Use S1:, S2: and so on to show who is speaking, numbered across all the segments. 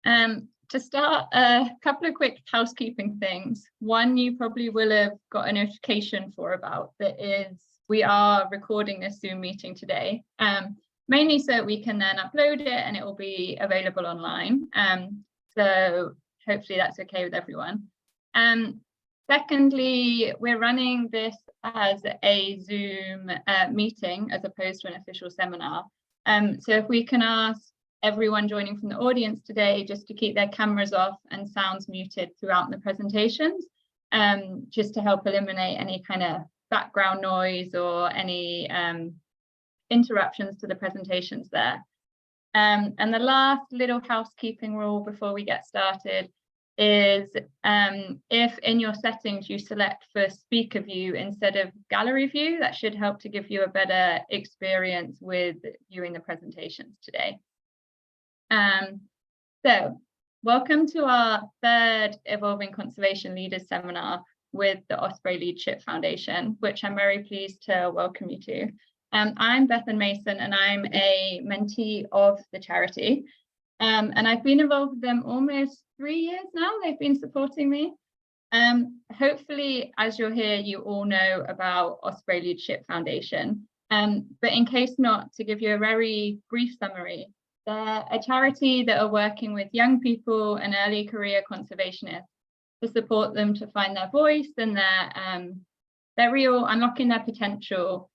S1: To start, a couple of quick housekeeping things. One you probably will have got a notification about, that is we are recording this Zoom meeting today, mainly so we can then upload it and it will be available online. So hopefully that's okay with everyone. Secondly, we're running this as a Zoom meeting as opposed to an official seminar. So if we can ask everyone joining from the audience today just to keep their cameras off and sounds muted throughout the presentations, just to help eliminate any kind of background noise or any interruptions to the presentations there. And the last little housekeeping rule before we get started is if in your settings you select for speaker view instead of gallery view, that should help to give you a better experience with viewing the presentations today. So welcome to our third Evolving Conservation Leaders seminar with the Osprey Leadership Foundation, which I'm very pleased to welcome you to. I'm Bethan Mason and I'm a mentee of the charity. And I've been involved with them almost 3 years now. They've been supporting me. Hopefully, as you're here, you all know about Osprey Leadership Foundation. But in case not, to give you a very brief summary, they're a charity that are working with young people and early career conservationists to support them to find their voice and their real unlocking their potential,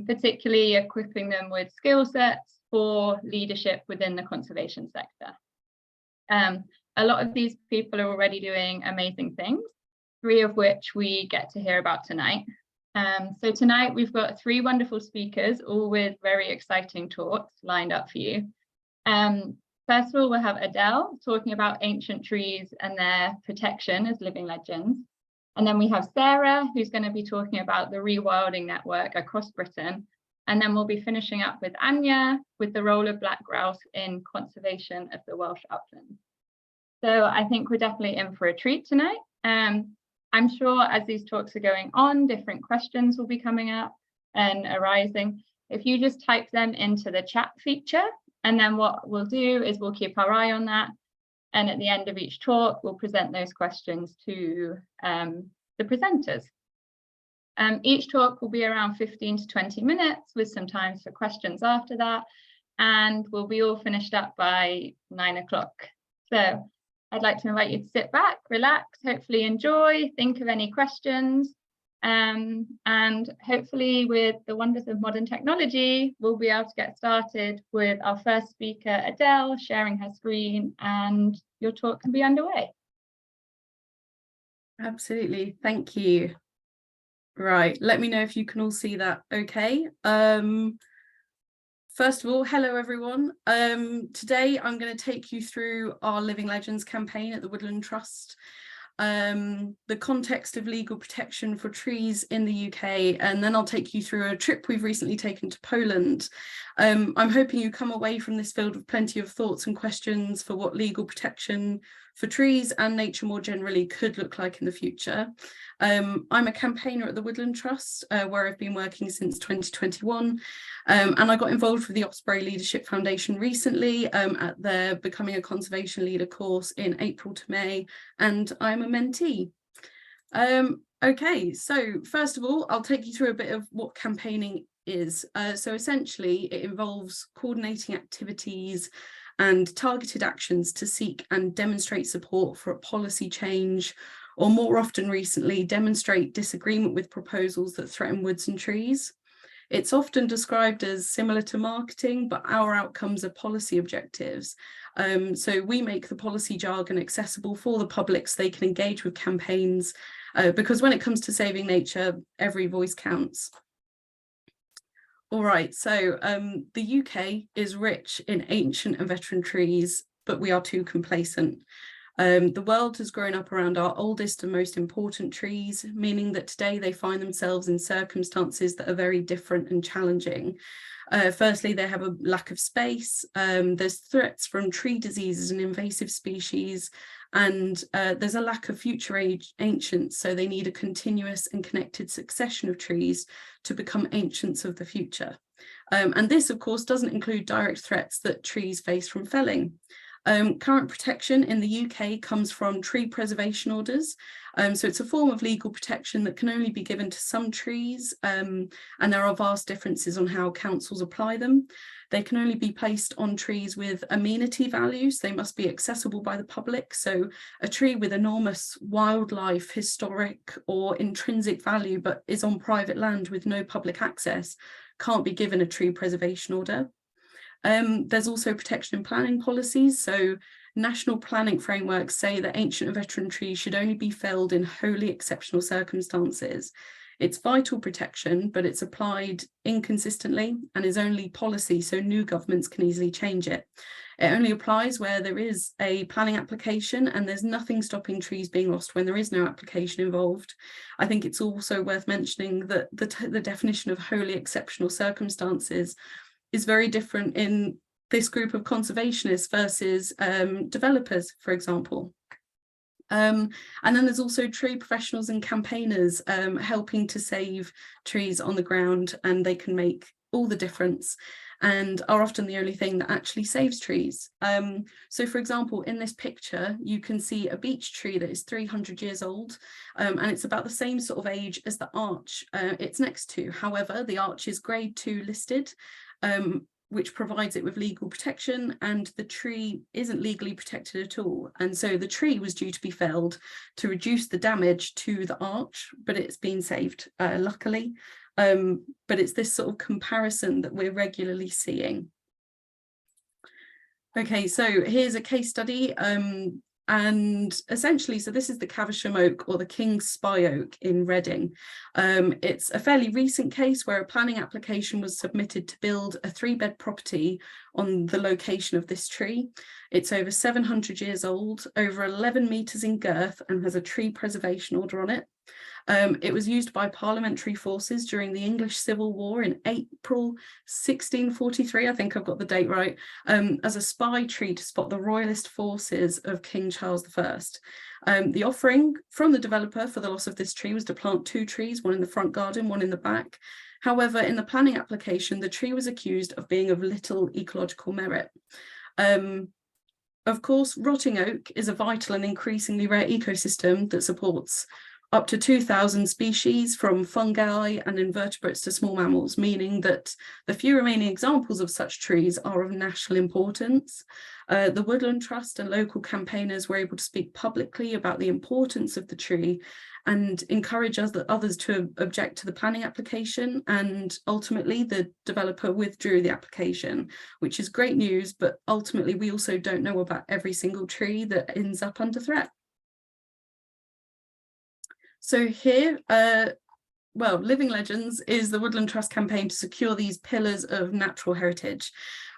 S1: particularly equipping them with skill sets for leadership within the conservation sector. A lot of these people are already doing amazing things, 3 of which we get to hear about tonight. So tonight we've got 3 wonderful speakers, all with very exciting talks lined up for you. First of all, we'll have Adele talking about ancient trees and their protection as living legends. And then we have Sara, who's going to be talking about the Rewilding Network across Britain. And then we'll be finishing up with Anya with the role of black grouse in conservation of the Welsh uplands. So I think we're definitely in for a treat tonight. I'm sure as these talks are going on, different questions will be coming up and arising. If you just type them into the chat feature, and then what we'll do is we'll keep our eye on that. And at the end of each talk, we'll present those questions to the presenters. Each talk will be around 15 to 20 minutes with some time for questions after that. And we'll be all finished up by 9 o'clock. So I'd like to invite you to sit back, relax, hopefully enjoy, think of any questions. And hopefully with the wonders of modern technology, we'll be able to get started with our first speaker, Adele, sharing her screen, and your talk can be underway.
S2: Absolutely, thank you. Right, let me know if you can all see that okay. First of all, hello everyone. Today I'm going to take you through our Living Legends campaign at the Woodland Trust, the context of legal protection for trees in the UK, and then I'll take you through a trip we've recently taken to Poland. I'm hoping you come away from this filled with plenty of thoughts and questions for what legal protection for trees and nature more generally could look like in the future. I'm a campaigner at the Woodland Trust, where I've been working since 2021, and I got involved with the Osprey Leadership Foundation recently at their Becoming a Conservation Leader course in April to May, and I'm a mentee. Okay, so first of all, I'll take you through a bit of what campaigning is. So essentially, it involves coordinating activities and targeted actions to seek and demonstrate support for a policy change, or more often recently, demonstrate disagreement with proposals that threaten woods and trees. It's often described as similar to marketing, but our outcomes are policy objectives. So we make the policy jargon accessible for the public so they can engage with campaigns, because when it comes to saving nature, every voice counts. All right, so the UK is rich in ancient and veteran trees, but we are too complacent. The world has grown up around our oldest and most important trees, meaning that today they find themselves in circumstances that are very different and challenging. Firstly, they have a lack of space. There's threats from tree diseases and invasive species, and there's a lack of future age ancients, so they need a continuous and connected succession of trees to become ancients of the future. And this, of course, doesn't include direct threats that trees face from felling. Current protection in the UK comes from tree preservation orders. So it's a form of legal protection that can only be given to some trees, and there are vast differences on how councils apply them. They can only be placed on trees with amenity values. They must be accessible by the public. So a tree with enormous wildlife, historic or intrinsic value, but is on private land with no public access, can't be given a tree preservation order. There's also protection and planning policies. So national planning frameworks say that ancient and veteran trees should only be felled in wholly exceptional circumstances. It's vital protection, but it's applied inconsistently and is only policy, so new governments can easily change it. It only applies where there is a planning application, and there's nothing stopping trees being lost when there is no application involved. I think it's also worth mentioning that the definition of wholly exceptional circumstances is very different in this group of conservationists versus developers, for example. And then there's also tree professionals and campaigners helping to save trees on the ground, and they can make all the difference and are often the only thing that actually saves trees. So for example, in this picture, you can see a beech tree that is 300 years old, and it's about the same sort of age as the arch it's next to. However, the arch is grade 2 listed, which provides it with legal protection, and the tree isn't legally protected at all. And so the tree was due to be felled to reduce the damage to the arch, but it's been saved, luckily. But it's this sort of comparison that we're regularly seeing. Okay, so here's a case study. And essentially, so this is the Caversham oak, or the King's Spy oak in Reading. It's a fairly recent case where a planning application was submitted to build a 3-bed property on the location of this tree. It's over 700 years old, over 11 metres in girth, and has a tree preservation order on it. It was used by parliamentary forces during the English Civil War in April 1643, I think I've got the date right, as a spy tree to spot the royalist forces of King Charles I. The offering from the developer for the loss of this tree was to plant 2 trees, one in the front garden, one in the back. However, in the planning application, the tree was accused of being of little ecological merit. Of course, rotting oak is a vital and increasingly rare ecosystem that supports up to 2,000 species, from fungi and invertebrates to small mammals, meaning that the few remaining examples of such trees are of national importance. The Woodland Trust and local campaigners were able to speak publicly about the importance of the tree and encourage others to object to the planning application, and ultimately the developer withdrew the application, which is great news, but ultimately we also don't know about every single tree that ends up under threat. So here, well, Living Legends is the Woodland Trust campaign to secure these pillars of natural heritage.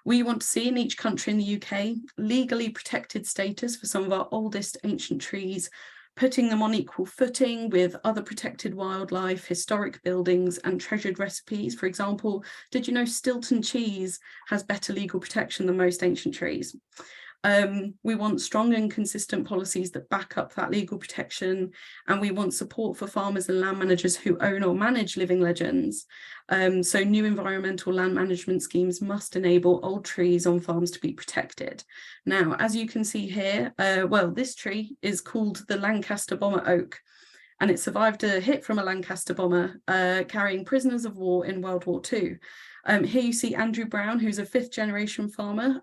S2: We want to see in each country in the UK legally protected status for some of our oldest ancient trees, putting them on equal footing with other protected wildlife, historic buildings and treasured recipes. For example, did you know Stilton cheese has better legal protection than most ancient trees? We want strong and consistent policies that back up that legal protection, and we want support for farmers and land managers who own or manage living legends. So new environmental land management schemes must enable old trees on farms to be protected. Now, as you can see here, well, this tree is called the Lancaster bomber oak, and it survived a hit from a Lancaster bomber carrying prisoners of war in World War II. Here you see Andrew Brown, who's a 5th generation farmer.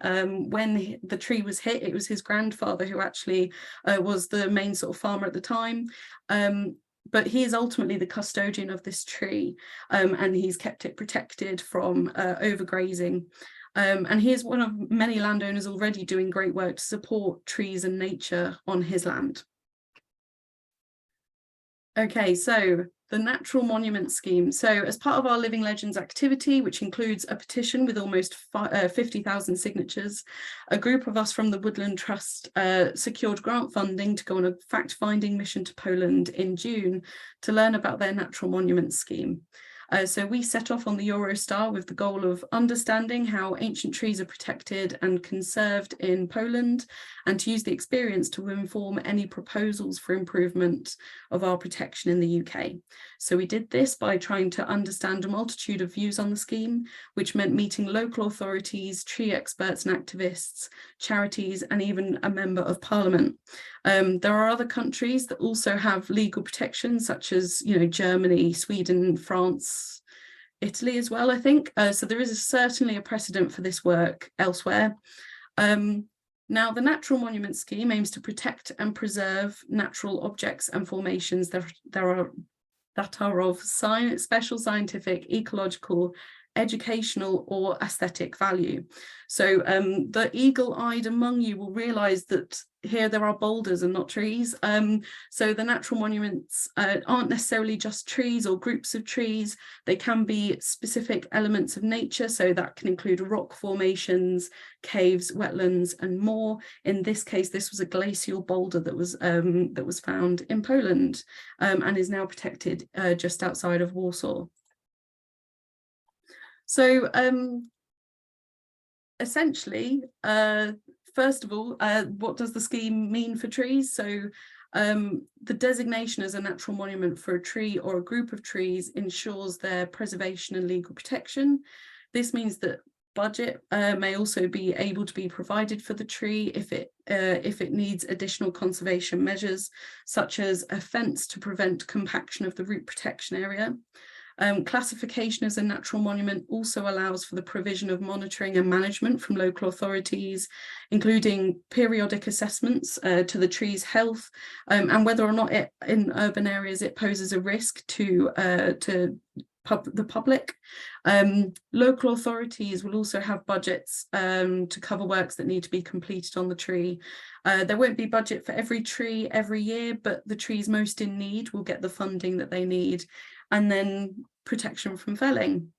S2: When the tree was hit, it was his grandfather who actually was the main sort of farmer at the time. But he is ultimately the custodian of this tree, and he's kept it protected from overgrazing. And he is one of many landowners already doing great work to support trees and nature on his land. Okay, so the Natural Monument Scheme. So as part of our Living Legends activity, which includes a petition with almost 50,000 signatures, a group of us from the Woodland Trust secured grant funding to go on a fact-finding mission to Poland in June to learn about their Natural Monument Scheme. So we set off on the Eurostar with the goal of understanding how ancient trees are protected and conserved in Poland, and to use the experience to inform any proposals for improvement of our protection in the UK. So we did this by trying to understand a multitude of views on the scheme, which meant meeting local authorities, tree experts and activists, charities, and even a member of parliament. There are other countries that also have legal protection, such as, Germany, Sweden, France, Italy as well, I think. So there is certainly a precedent for this work elsewhere. Now, the Natural Monument Scheme aims to protect and preserve natural objects and formations that are of special scientific, ecological, educational or aesthetic value. So the eagle-eyed among you will realise that here there are boulders and not trees. So the natural monuments aren't necessarily just trees or groups of trees. They can be specific elements of nature. So that can include rock formations, caves, wetlands, and more. In this case, this was a glacial boulder that was found in Poland and is now protected just outside of Warsaw. So essentially, first of all, what does the scheme mean for trees? So the designation as a natural monument for a tree or a group of trees ensures their preservation and legal protection. This means that budget may also be able to be provided for the tree if it needs additional conservation measures, such as a fence to prevent compaction of the root protection area. Classification as a natural monument also allows for the provision of monitoring and management from local authorities, including periodic assessments to the tree's health and whether or not in urban areas it poses a risk to the public. Local authorities will also have budgets to cover works that need to be completed on the tree. There won't be budget for every tree every year, but the trees most in need will get the funding that they need, and then protection from felling.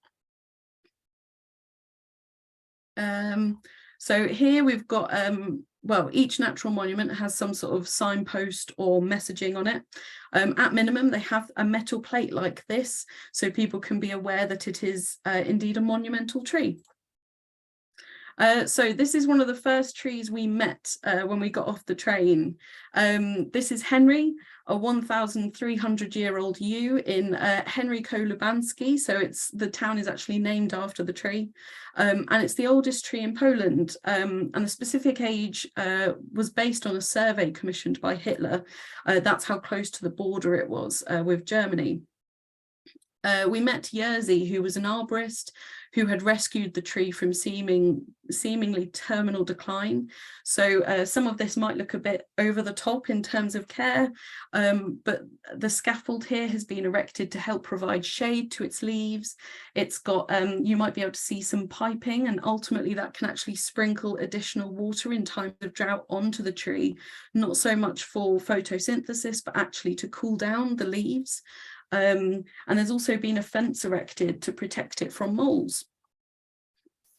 S2: So here we've got, well, each natural monument has some sort of signpost or messaging on it. At minimum, they have a metal plate like this, so people can be aware that it is indeed a monumental tree. So this is one of the first trees we met when we got off the train. This is Henry, a 1,300-year-old yew in Henryko Lubański. So the town is actually named after the tree. And it's the oldest tree in Poland. And the specific age was based on a survey commissioned by Hitler. That's how close to the border it was with Germany. We met Jerzy, who was an arborist who had rescued the tree from seemingly terminal decline. So some of this might look a bit over the top in terms of care, but the scaffold here has been erected to help provide shade to its leaves. It's got, you might be able to see some piping, and ultimately that can actually sprinkle additional water in times of drought onto the tree, not so much for photosynthesis, but actually to cool down the leaves. And there's also been a fence erected to protect it from moles.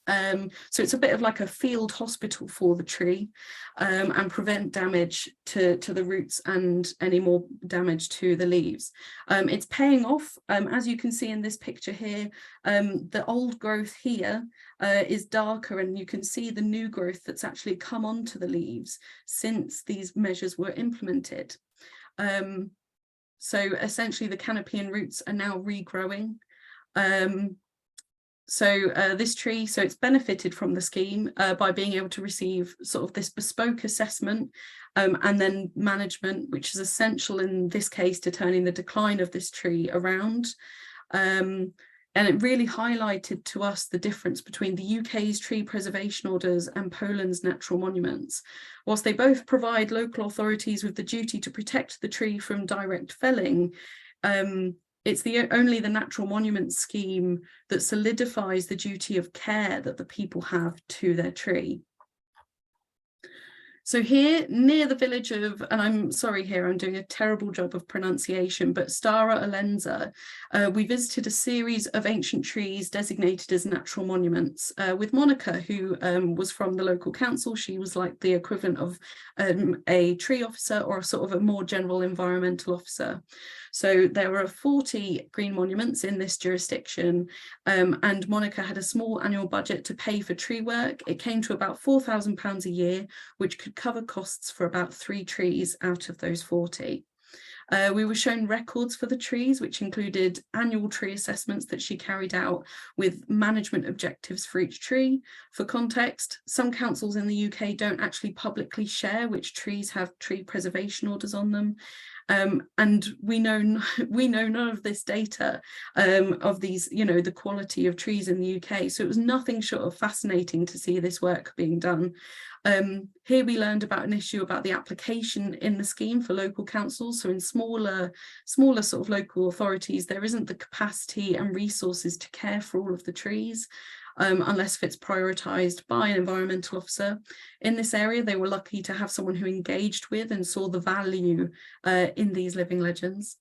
S2: So it's a bit of like a field hospital for the tree, and prevent damage to the roots and any more damage to the leaves. It's paying off, as you can see in this picture here. The old growth here is darker, and you can see the new growth that's actually come onto the leaves since these measures were implemented. So essentially the canopy and roots are now regrowing. This tree, so it's benefited from the scheme by being able to receive sort of this bespoke assessment and then management, which is essential in this case to turning the decline of this tree around. And it really highlighted to us the difference between the UK's tree preservation orders and Poland's natural monuments. Whilst they both provide local authorities with the duty to protect the tree from direct felling, it's only the natural monument scheme that solidifies the duty of care that the people have to their tree. So here, near the village of, and I'm sorry here, I'm doing a terrible job of pronunciation, but Stara Olenza, we visited a series of ancient trees designated as natural monuments with Monica, who was from the local council. She was like the equivalent of a tree officer or sort of a more general environmental officer. So there were 40 green monuments in this jurisdiction, and Monica had a small annual budget to pay for tree work. It came to about £4,000 a year, which could cover costs for about 3 trees out of those 40. We were shown records for the trees, which included annual tree assessments that she carried out with management objectives for each tree. For context, some councils in the UK don't actually publicly share which trees have tree preservation orders on them. And we know none of this data of these, the quality of trees in the UK. So it was nothing short of fascinating to see this work being done. Here we learned about an issue about the application in the scheme for local councils. So in smaller sort of local authorities, there isn't the capacity and resources to care for all of the trees. Unless it's prioritised by an environmental officer. In this area, they were lucky to have someone who engaged with and saw the value in these living legends.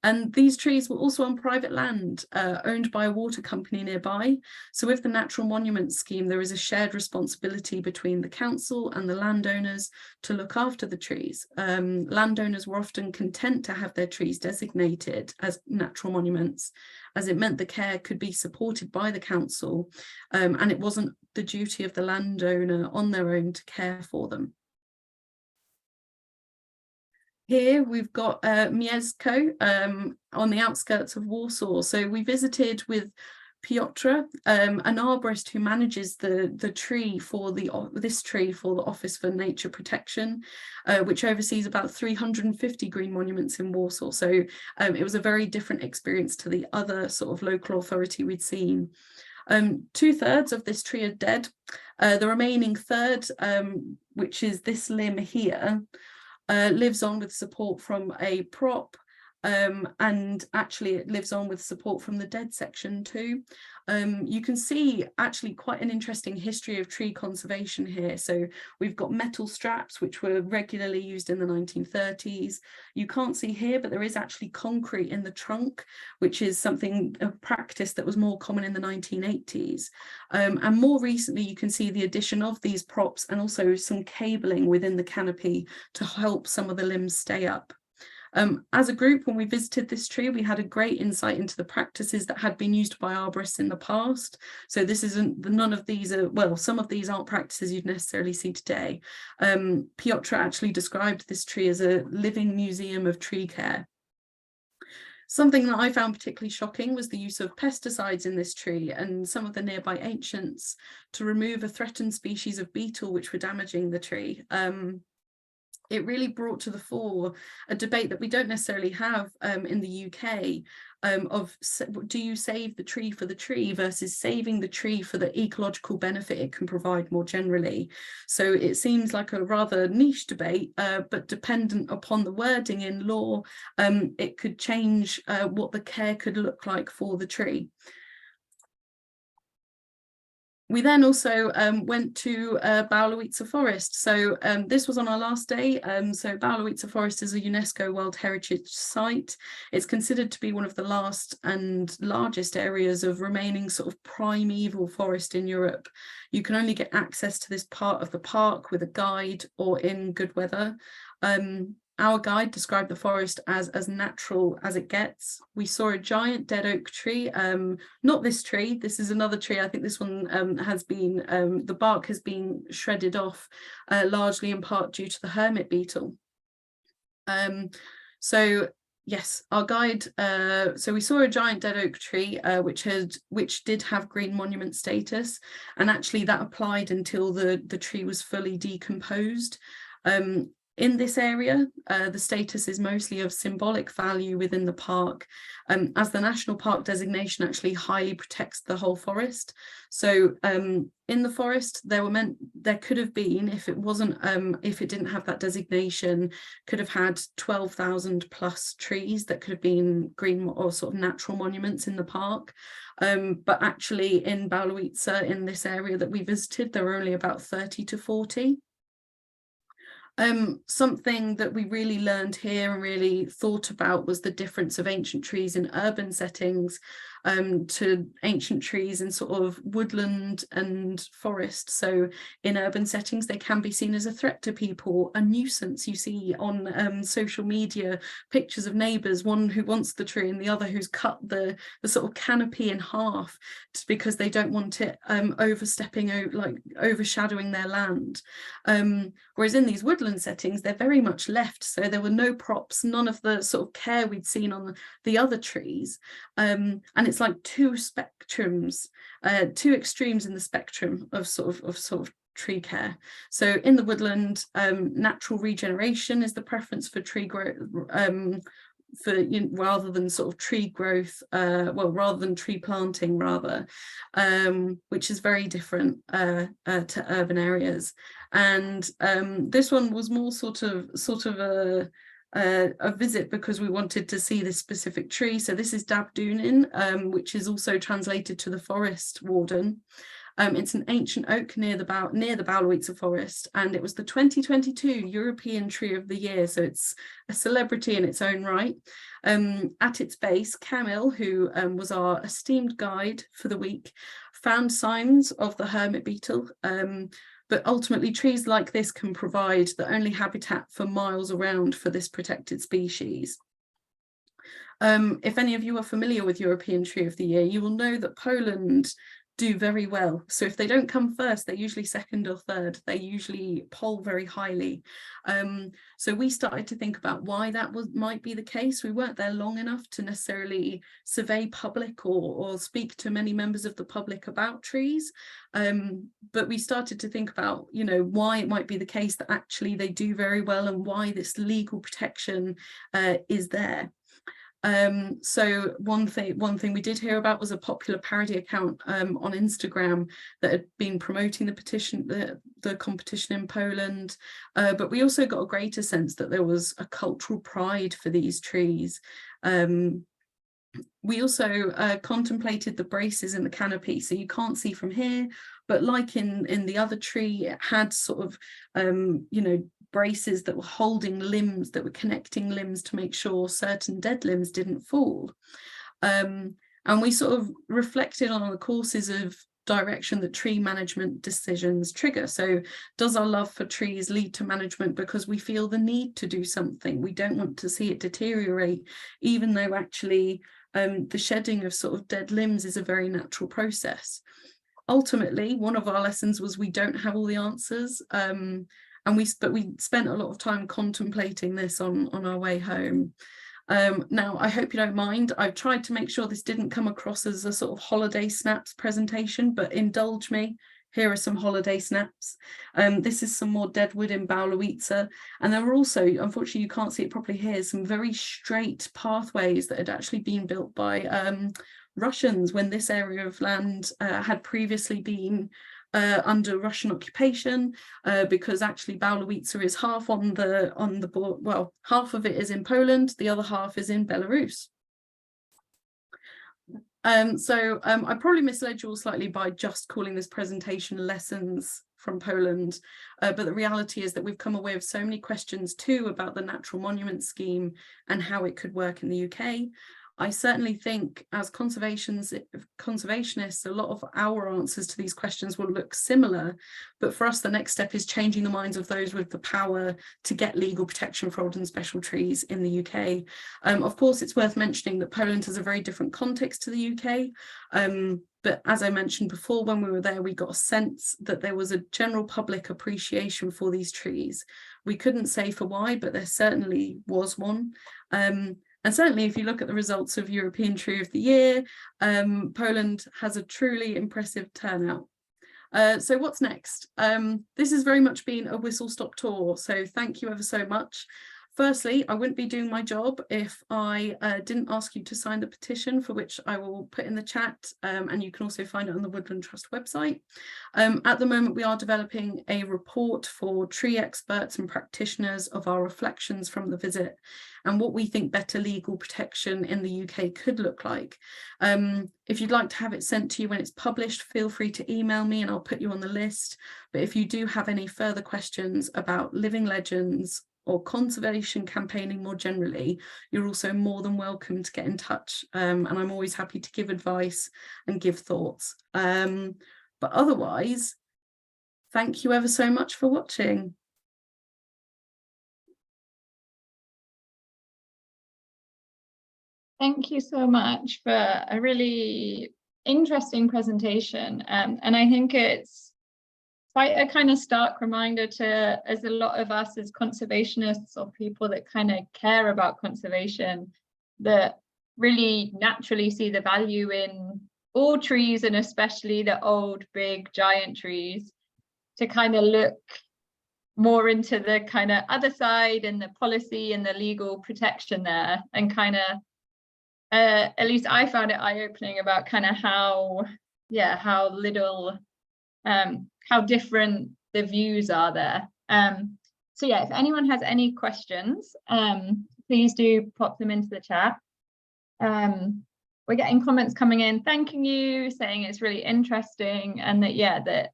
S2: And these trees were also on private land owned by a water company nearby. So with the Natural Monuments Scheme, there is a shared responsibility between the council and the landowners to look after the trees. Landowners were often content to have their trees designated as natural monuments, as it meant the care could be supported by the council, and it wasn't the duty of the landowner on their own to care for them. Here we've got Mieszko on the outskirts of Warsaw. So we visited with Piotr, an arborist who manages the tree for this tree for the Office for Nature Protection, which oversees about 350 green monuments in Warsaw. So it was a very different experience to the other sort of local authority we'd seen. 2/3 of this tree are dead. The remaining third, which is this limb here, lives on with support from a prop, and actually it lives on with support from the dead section too. You can see actually quite an interesting history of tree conservation here. So we've got metal straps, which were regularly used in the 1930s. You can't see here, but there is actually concrete in the trunk, which is a practice that was more common in the 1980s. And more recently, you can see the addition of these props and also some cabling within the canopy to help some of the limbs stay up. As a group, when we visited this tree, we had a great insight into the practices that had been used by arborists in the past. So this isn't, none of these are, well, some of these aren't practices you'd necessarily see today. Piotr actually described this tree as a living museum of tree care. Something that I found particularly shocking was the use of pesticides in this tree and some of the nearby ancients to remove a threatened species of beetle which were damaging the tree. It really brought to the fore a debate that we don't necessarily have in the UK of do you save the tree for the tree versus saving the tree for the ecological benefit it can provide more generally. So it seems like a rather niche debate, but dependent upon the wording in law, it could change what the care could look like for the tree. We then also went to Bałlewice Forest. So this was on our last day. So Bałlewice Forest is a UNESCO World Heritage Site. It's considered to be one of the last and largest areas of remaining sort of primeval forest in Europe. You can only get access to this part of the park with a guide or in good weather. Our guide described the forest as natural as it gets. We saw a giant dead oak tree, not this tree, this is another tree. I think this one has been, the bark has been shredded off, largely in part due to the hermit beetle. So yes, our guide, so we saw a giant dead oak tree, which did have green monument status, and actually that applied until the tree was fully decomposed. In this area, the status is mostly of symbolic value within the park, as the national park designation actually highly protects the whole forest. So in the forest, there could have been, if it didn't have that designation, could have had 12,000 plus trees that could have been green or sort of natural monuments in the park. But actually in Bałlewice, in this area that we visited, there were only about 30 to 40. Something that we really learned here and really thought about was the difference of ancient trees in urban settings to ancient trees in sort of woodland and forest. So in urban settings, they can be seen as a threat to people, a nuisance. You see on social media pictures of neighbours, one who wants the tree and the other who's cut the sort of canopy in half because they don't want it overshadowing their land. Whereas in these woodland settings, they're very much left. So there were no props, none of the sort of care we'd seen on the other trees. And it's like two extremes in the spectrum of sort of tree care. So in the woodland, natural regeneration is the preference for tree growth, rather than sort of tree growth, rather than tree planting, which is very different to urban areas. And this one was more sort of a visit because we wanted to see this specific tree. So this is Dabdoonin, which is also translated to the forest warden. It's an ancient oak near the Bałowieca forest, and it was the 2022 European Tree of the Year, so it's a celebrity in its own right. At its base, Camille, who was our esteemed guide for the week, found signs of the hermit beetle, but ultimately trees like this can provide the only habitat for miles around for this protected species. If any of you are familiar with European Tree of the Year, you will know that Poland do very well. So if they don't come first, they're usually second or third. They usually poll very highly. So we started to think about why that might be the case. We weren't there long enough to necessarily survey public or speak to many members of the public about trees. But we started to think about, why it might be the case that actually they do very well and why this legal protection is there. So one thing we did hear about was a popular parody account on Instagram that had been promoting the petition, the competition in Poland, but we also got a greater sense that there was a cultural pride for these trees. We also contemplated the braces in the canopy, so you can't see from here, but like in the other tree, it had sort of braces that were holding limbs, that were connecting limbs to make sure certain dead limbs didn't fall. And we sort of reflected on the courses of direction that tree management decisions trigger. So does our love for trees lead to management because we feel the need to do something? We don't want to see it deteriorate, even though actually the shedding of sort of dead limbs is a very natural process. Ultimately, one of our lessons was we don't have all the answers. But we spent a lot of time contemplating this on our way home. Now, I hope you don't mind. I've tried to make sure this didn't come across as a sort of holiday snaps presentation, but indulge me. Here are some holiday snaps. This is some more dead wood in Bałowieca. And there were also, unfortunately, you can't see it properly here, some very straight pathways that had actually been built by Russians when this area of land had previously been under Russian occupation, because actually Bałowieca is half on the board. Well, half of it is in Poland, the other half is in Belarus. I probably misled you all slightly by just calling this presentation Lessons from Poland, but the reality is that we've come away with so many questions too about the natural monument scheme and how it could work in the UK. I certainly think as conservationists, a lot of our answers to these questions will look similar, but for us, the next step is changing the minds of those with the power to get legal protection for old and special trees in the UK. Of course, it's worth mentioning that Poland has a very different context to the UK. But as I mentioned before, when we were there, we got a sense that there was a general public appreciation for these trees. We couldn't say for why, but there certainly was one. And certainly, if you look at the results of European Tree of the Year, Poland has a truly impressive turnout. So what's next? This has very much been a whistle-stop tour, so thank you ever so much. Firstly, I wouldn't be doing my job if I didn't ask you to sign the petition, for which I will put in the chat, and you can also find it on the Woodland Trust website. At the moment, we are developing a report for tree experts and practitioners of our reflections from the visit and what we think better legal protection in the UK could look like. If you'd like to have it sent to you when it's published, feel free to email me and I'll put you on the list. But if you do have any further questions about living legends or conservation campaigning more generally, you're also more than welcome to get in touch, and I'm always happy to give advice and give thoughts. But otherwise, thank you ever so much for watching.
S1: Thank you so much for a really interesting presentation. And I think it's quite a kind of stark reminder to, as a lot of us as conservationists or people that kind of care about conservation, that really naturally see the value in all trees, and especially the old, big, giant trees, to kind of look more into the kind of other side and the policy and the legal protection there, and kind of at least I found it eye-opening about kind of how little, how different the views are there. So yeah, if anyone has any questions, please do pop them into the chat. We're getting comments coming in thanking you, saying it's really interesting, and that that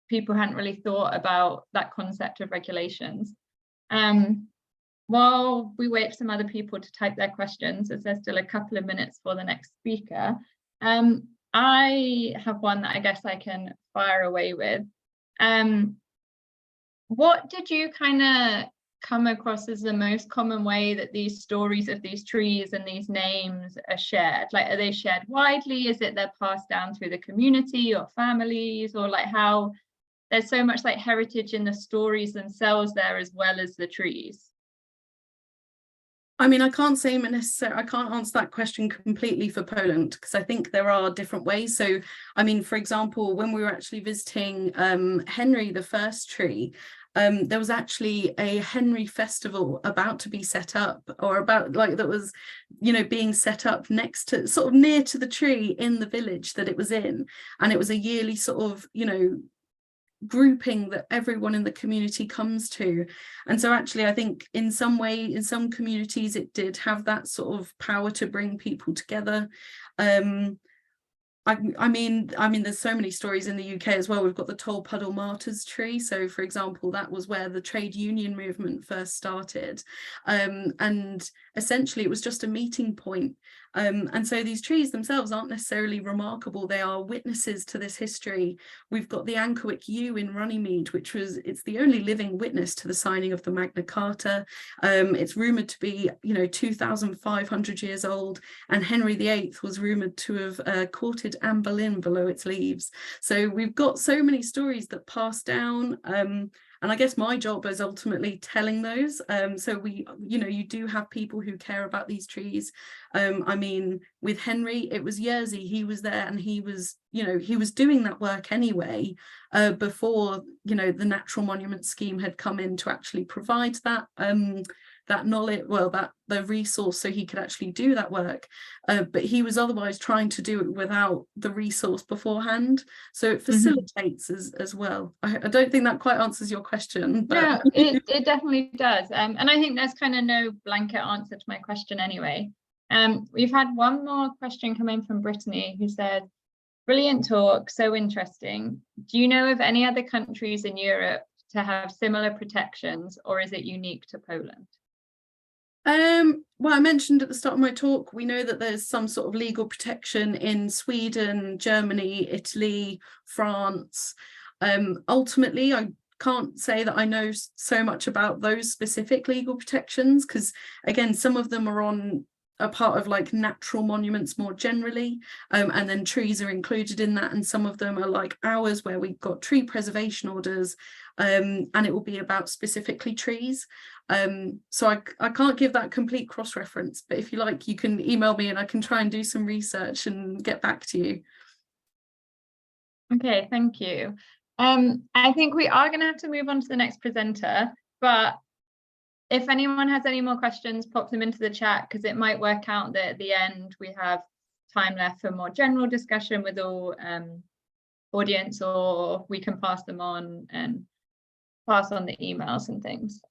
S1: people hadn't really thought about that concept of regulations. While we wait for some other people to type their questions, as there's still a couple of minutes for the next speaker, I have one that I guess I can fire away with. What did you kind of come across as the most common way that these stories of these trees and these names are shared? Like, are they shared widely? Is it they're passed down through the community or families, or like how there's so much like heritage in the stories themselves there as well as the trees?
S2: I mean, I can't say necessarily, I can't answer that question completely for Poland, because I think there are different ways. So, I mean, for example, when we were actually visiting Henry, the first tree, there was actually a Henry festival about to be set up, or about like that was, being set up next to, sort of near to the tree in the village that it was in. And it was a yearly sort of, grouping that everyone in the community comes to. And so actually I think in some way, in some communities, it did have that sort of power to bring people together. I mean there's so many stories in the UK as well. We've got the Toll Puddle Martyrs tree. So for example, that was where the trade union movement first started, and essentially it was just a meeting point. And so these trees themselves aren't necessarily remarkable, they are witnesses to this history. We've got the Ankerwick yew in Runnymede, it's the only living witness to the signing of the Magna Carta. It's rumoured to be 2,500 years old, and Henry VIII was rumoured to have courted Anne Boleyn below its leaves. So we've got so many stories that pass down, and I guess my job is ultimately telling those. So we, you do have people who care about these trees. I mean, with Henry, it was Jerzy, he was there, and he was doing that work anyway, before, the Natural Monument Scheme had come in to actually provide that that knowledge, the resource, so he could actually do that work. But he was otherwise trying to do it without the resource beforehand. So it facilitates as well. I don't think that quite answers your question. But
S1: no, it definitely does. And I think there's kind of no blanket answer to my question anyway. We've had one more question come in from Brittany, who said, brilliant talk, so interesting. Do you know of any other countries in Europe to have similar protections, or is it unique to Poland?
S2: Well, I mentioned at the start of my talk, we know that there's some sort of legal protection in Sweden, Germany, Italy, France. Ultimately, I can't say that I know so much about those specific legal protections, because again, some of them are on a part of like natural monuments more generally, and then trees are included in that, and some of them are like ours, where we've got tree preservation orders, and it will be about specifically trees. So I can't give that complete cross-reference, but if you like, you can email me and I can try and do some research and get back to you.
S1: Okay, thank you. I think we are going to have to move on to the next presenter, but if anyone has any more questions, pop them into the chat, because it might work out that at the end we have time left for more general discussion with all audience, or we can pass them on and pass on the emails and things.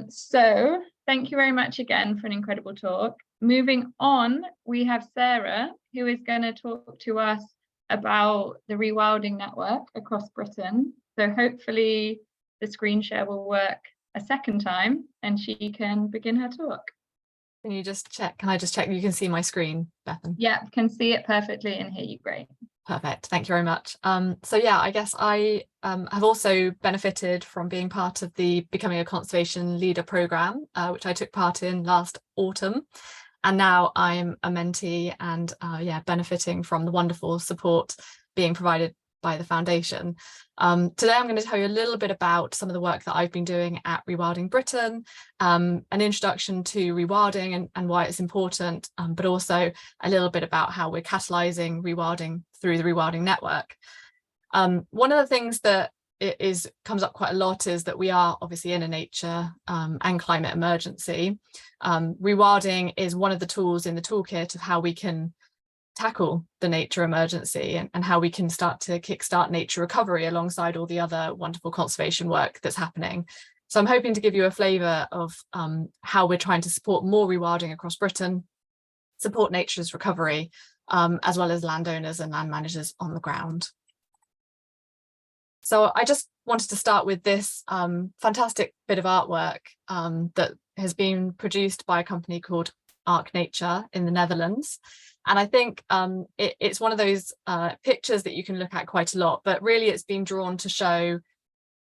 S1: So thank you very much again for an incredible talk. Moving on, we have Sara, who is going to talk to us about the Rewilding Network across Britain. So hopefully the screen share will work a second time and she can begin her talk.
S3: Can you just check? Can I just check you can see my screen, Bethan?
S1: Yeah, can see it perfectly and hear you great.
S3: Perfect. Thank you very much. So yeah, I guess I have also benefited from being part of the Becoming a Conservation Leader programme, which I took part in last autumn. And now I'm a mentee and yeah, benefiting from the wonderful support being provided by the foundation. Today I'm going to tell you a little bit about some of the work that I've been doing at Rewilding Britain, an introduction to rewilding and why it's important, but also a little bit about how we're catalysing rewilding through the Rewilding Network. One of the things that comes up quite a lot is that we are obviously in a nature and climate emergency. Rewilding is one of the tools in the toolkit of how we can tackle the nature emergency and how we can start to kickstart nature recovery alongside all the other wonderful conservation work that's happening. So I'm hoping to give you a flavour of how we're trying to support more rewilding across Britain, support nature's recovery, as well as landowners and land managers on the ground. So I just wanted to start with this fantastic bit of artwork that has been produced by a company called Arc Nature in the Netherlands. And I think it's one of those pictures that you can look at quite a lot, but really it's been drawn to show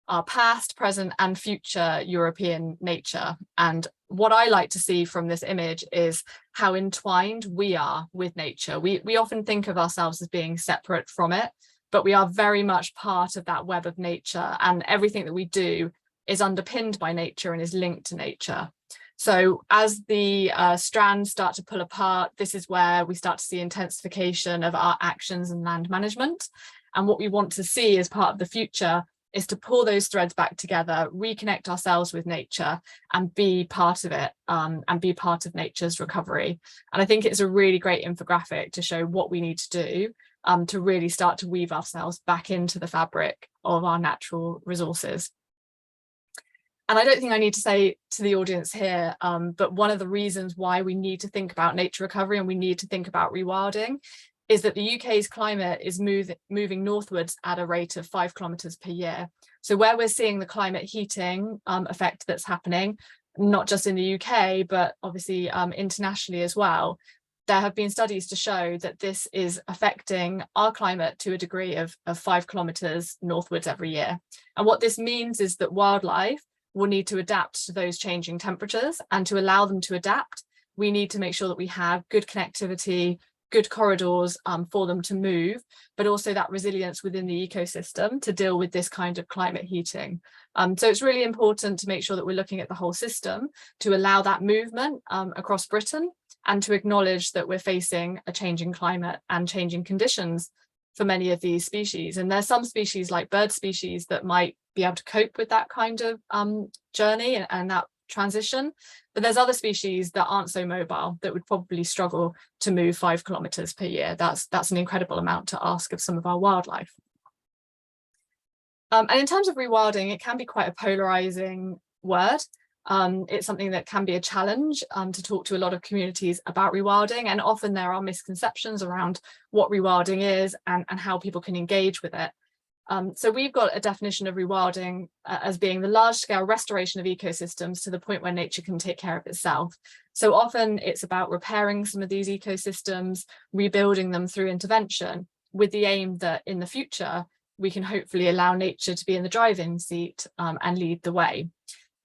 S3: our past, present and future European nature. And what I like to see from this image is how entwined we are with nature. We often think of ourselves as being separate from it, but we are very much part of that web of nature, and everything that we do is underpinned by nature and is linked to nature. So as the strands start to pull apart, this is where we start to see intensification of our actions and land management. And what we want to see as part of the future is to pull those threads back together, reconnect ourselves with nature and be part of it, and be part of nature's recovery. And I think it's a really great infographic to show what we need to do to really start to weave ourselves back into the fabric of our natural resources. And I don't think I need to say to the audience here, but one of the reasons why we need to think about nature recovery and we need to think about rewilding is that the UK's climate is moving northwards at a rate of 5 kilometres per year. So where we're seeing the climate heating effect that's happening, not just in the UK, but obviously internationally as well, there have been studies to show that this is affecting our climate to a degree of 5 kilometres northwards every year. And what this means is that wildlife will need to adapt to those changing temperatures, and to allow them to adapt, we need to make sure that we have good connectivity, good corridors for them to move, but also that resilience within the ecosystem to deal with this kind of climate heating. So it's really important to make sure that we're looking at the whole system to allow that movement across Britain, and to acknowledge that we're facing a changing climate and changing conditions for many of these species. And there's some species like bird species that might be able to cope with that kind of journey and that transition, but there's other species that aren't so mobile that would probably struggle to move 5 kilometres per year. That's an incredible amount to ask of some of our wildlife. And in terms of rewilding, it can be quite a polarizing word. It's something that can be a challenge to talk to a lot of communities about rewilding, and often there are misconceptions around what rewilding is and how people can engage with it. So we've got a definition of rewilding as being the large-scale restoration of ecosystems to the point where nature can take care of itself. So often it's about repairing some of these ecosystems, rebuilding them through intervention, with the aim that in the future we can hopefully allow nature to be in the driving seat and lead the way.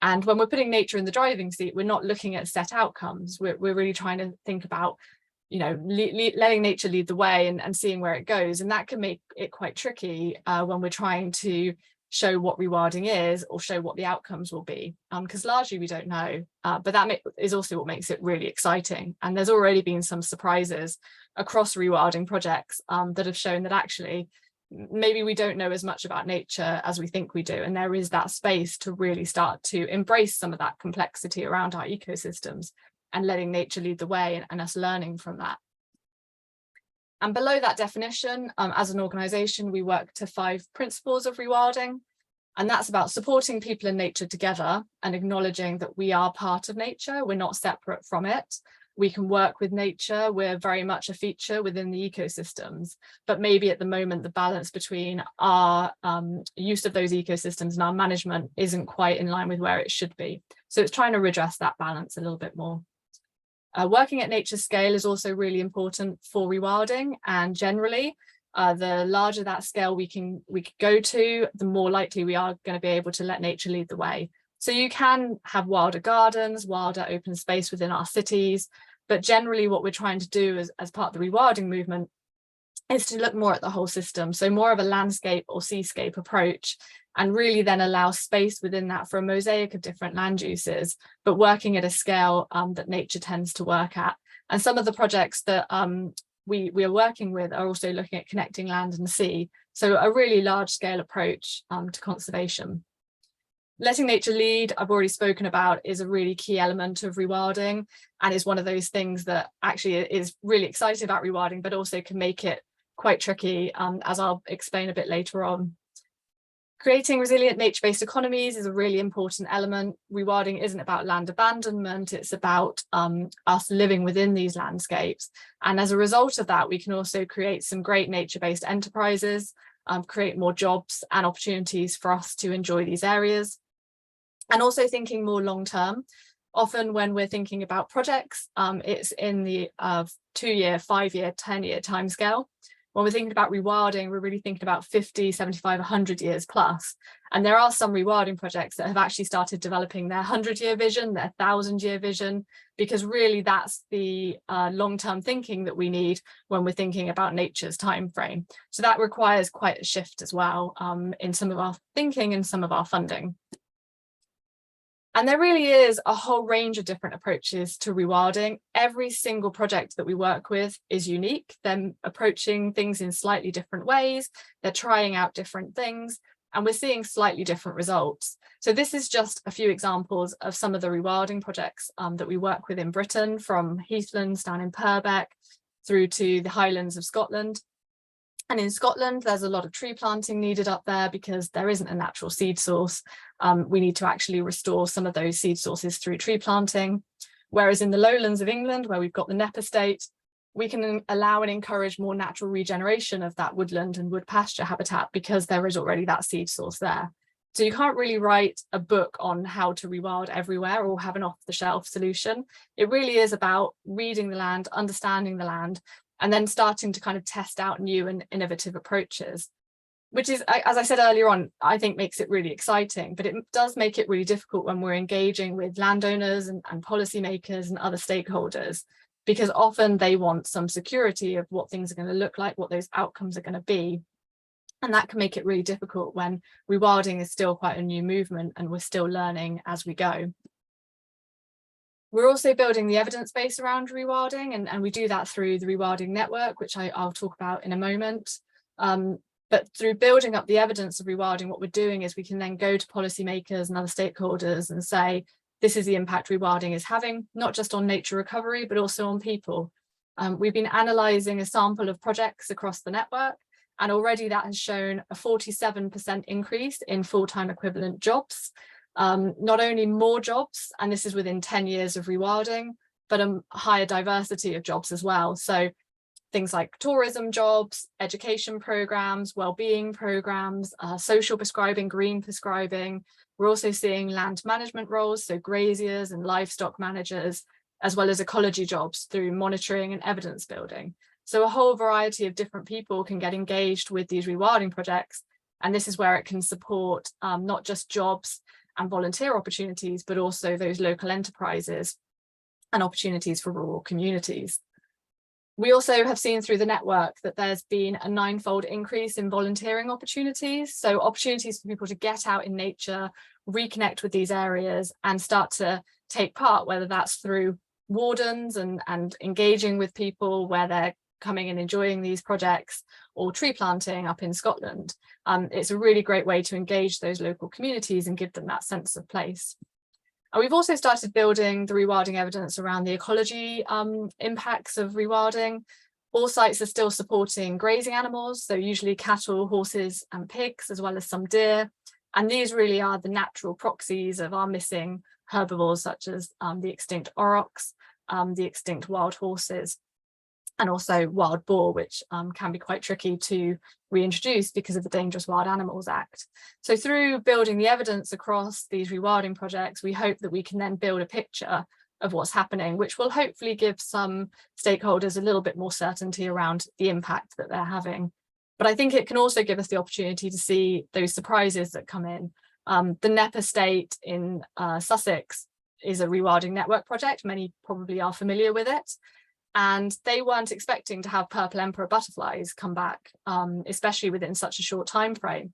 S3: And when we're putting nature in the driving seat, we're not looking at set outcomes. We're really trying to think about, you know, letting nature lead the way and seeing where it goes. And that can make it quite tricky when we're trying to show what rewilding is or show what the outcomes will be, because largely we don't know. But that is also what makes it really exciting. And there's already been some surprises across rewilding projects that have shown that actually maybe we don't know as much about nature as we think we do, and there is that space to really start to embrace some of that complexity around our ecosystems and letting nature lead the way and us learning from that. And below that definition, as an organisation, we work to 5 principles of rewilding, and that's about supporting people and nature together and acknowledging that we are part of nature, we're not separate from it. we can work with nature. We're very much a feature within the ecosystems, but maybe at the moment the balance between our use of those ecosystems and our management isn't quite in line with where it should be. So it's trying to redress that balance a little bit more. Working at nature scale is also really important for rewilding, and generally the larger that scale we can go to, the more likely we are going to be able to let nature lead the way. So you can have wilder gardens, wilder open space within our cities, but generally what we're trying to do as part of the rewilding movement is to look more at the whole system. So more of a landscape or seascape approach, and really then allow space within that for a mosaic of different land uses, but working at a scale that nature tends to work at. And some of the projects that we are working with are also looking at connecting land and sea. So a really large scale approach to conservation. Letting nature lead, I've already spoken about, is a really key element of rewilding, and is one of those things that actually is really exciting about rewilding, but also can make it quite tricky, as I'll explain a bit later on. Creating resilient nature-based economies is a really important element. Rewilding isn't about land abandonment, it's about us living within these landscapes. And as a result of that, we can also create some great nature-based enterprises, create more jobs and opportunities for us to enjoy these areas. And also thinking more long-term. Often when we're thinking about projects, it's in the 2-year, 5-year, 10-year timescale. When we're thinking about rewilding, we're really thinking about 50, 75, 100 years plus. And there are some rewilding projects that have actually started developing their 100-year vision, their 1000-year vision, because really that's the long-term thinking that we need when we're thinking about nature's time frame. So that requires quite a shift as well in some of our thinking and some of our funding. And there really is a whole range of different approaches to rewilding. Every single project that we work with is unique. They're approaching things in slightly different ways. They're trying out different things, and we're seeing slightly different results. So this is just a few examples of some of the rewilding projects that we work with in Britain, from heathlands down in Purbeck through to the Highlands of Scotland. And in Scotland, there's a lot of tree planting needed up there because there isn't a natural seed source. We need to actually restore some of those seed sources through tree planting. Whereas in the lowlands of England, where we've got the Nep estate, we can allow and encourage more natural regeneration of that woodland and wood pasture habitat because there is already that seed source there. So you can't really write a book on how to rewild everywhere or have an off-the-shelf solution. It really is about reading the land, understanding the land, and then starting to kind of test out new and innovative approaches, which is, as I said earlier on, I think makes it really exciting, but it does make it really difficult when we're engaging with landowners and policymakers and other stakeholders, because often they want some security of what things are going to look like, what those outcomes are going to be. And that can make it really difficult when rewilding is still quite a new movement and we're still learning as we go. We're also building the evidence base around rewilding, and we do that through the Rewilding Network, which I'll talk about in a moment. But through building up the evidence of rewilding, what we're doing is we can then go to policymakers and other stakeholders and say, this is the impact rewilding is having, not just on nature recovery, but also on people. We've been analysing a sample of projects across the network, and already that has shown a 47% increase in full-time equivalent jobs. Not only more jobs, and this is within 10 years of rewilding, but a higher diversity of jobs as well. So things like tourism jobs, education programs, well-being programs, social prescribing, green prescribing. We're also seeing land management roles, so graziers and livestock managers, as well as ecology jobs through monitoring and evidence building. So a whole variety of different people can get engaged with these rewilding projects. And this is where it can support not just jobs and volunteer opportunities, but also those local enterprises and opportunities for rural communities. We also have seen through the network that there's been a 9-fold increase in volunteering opportunities. So opportunities for people to get out in nature, reconnect with these areas and start to take part, whether that's through wardens and engaging with people where they're coming and enjoying these projects, or tree planting up in Scotland. It's a really great way to engage those local communities and give them that sense of place. And we've also started building the rewilding evidence around the ecology impacts of rewilding. All sites are still supporting grazing animals, so usually cattle, horses and pigs, as well as some deer. And these really are the natural proxies of our missing herbivores, such as the extinct aurochs. the extinct wild horses, and also wild boar, which can be quite tricky to reintroduce because of the Dangerous Wild Animals Act. So through building the evidence across these rewilding projects, we hope that we can then build a picture of what's happening, which will hopefully give some stakeholders a little bit more certainty around the impact that they're having. But I think it can also give us the opportunity to see those surprises that come in. The Knepp estate in Sussex is a Rewilding Network project. Many probably are familiar with it. And they weren't expecting to have purple emperor butterflies come back, especially within such a short time frame.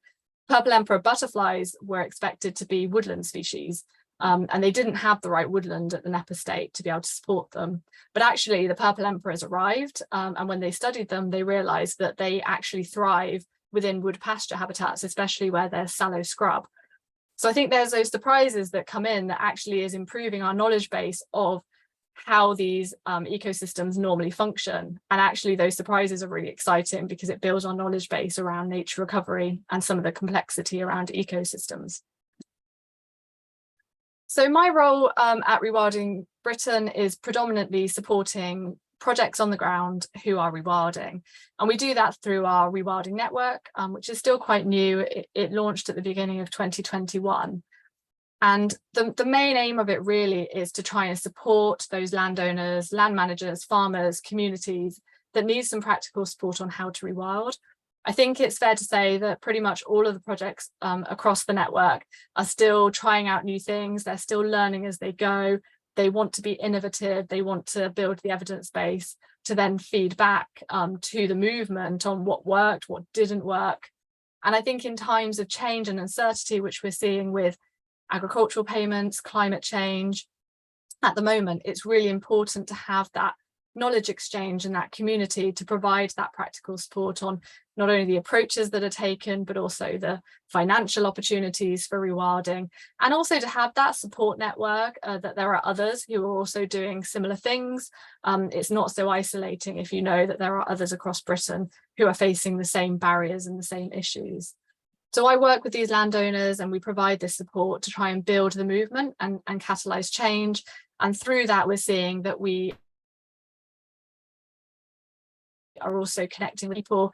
S3: Purple emperor butterflies were expected to be woodland species, and they didn't have the right woodland at the Knepp estate to be able to support them. But actually the purple emperors arrived, and when they studied them, they realized that they actually thrive within wood pasture habitats, especially where there's sallow scrub. So I think there's those surprises that come in that actually is improving our knowledge base of how these ecosystems normally function. And actually those surprises are really exciting because it builds our knowledge base around nature recovery and some of the complexity around ecosystems. So my role at Rewilding Britain is predominantly supporting projects on the ground who are rewilding. And we do that through our Rewilding Network, which is still quite new. It launched at the beginning of 2021. And the main aim of it really is to try and support those landowners, land managers, farmers, communities that need some practical support on how to rewild. I think it's fair to say that pretty much all of the projects across the network are still trying out new things. They're still learning as they go. They want to be innovative. They want to build the evidence base to then feed back to the movement on what worked, what didn't work. And I think in times of change and uncertainty, which we're seeing with agricultural payments, climate change, at the moment, it's really important to have that knowledge exchange and that community to provide that practical support on not only the approaches that are taken, but also the financial opportunities for rewilding, and also to have that support network that there are others who are also doing similar things. It's not so isolating if you know that there are others across Britain who are facing the same barriers and the same issues. So I work with these landowners and we provide this support to try and build the movement and catalyse change. And through that, we're seeing that we are also connecting with people.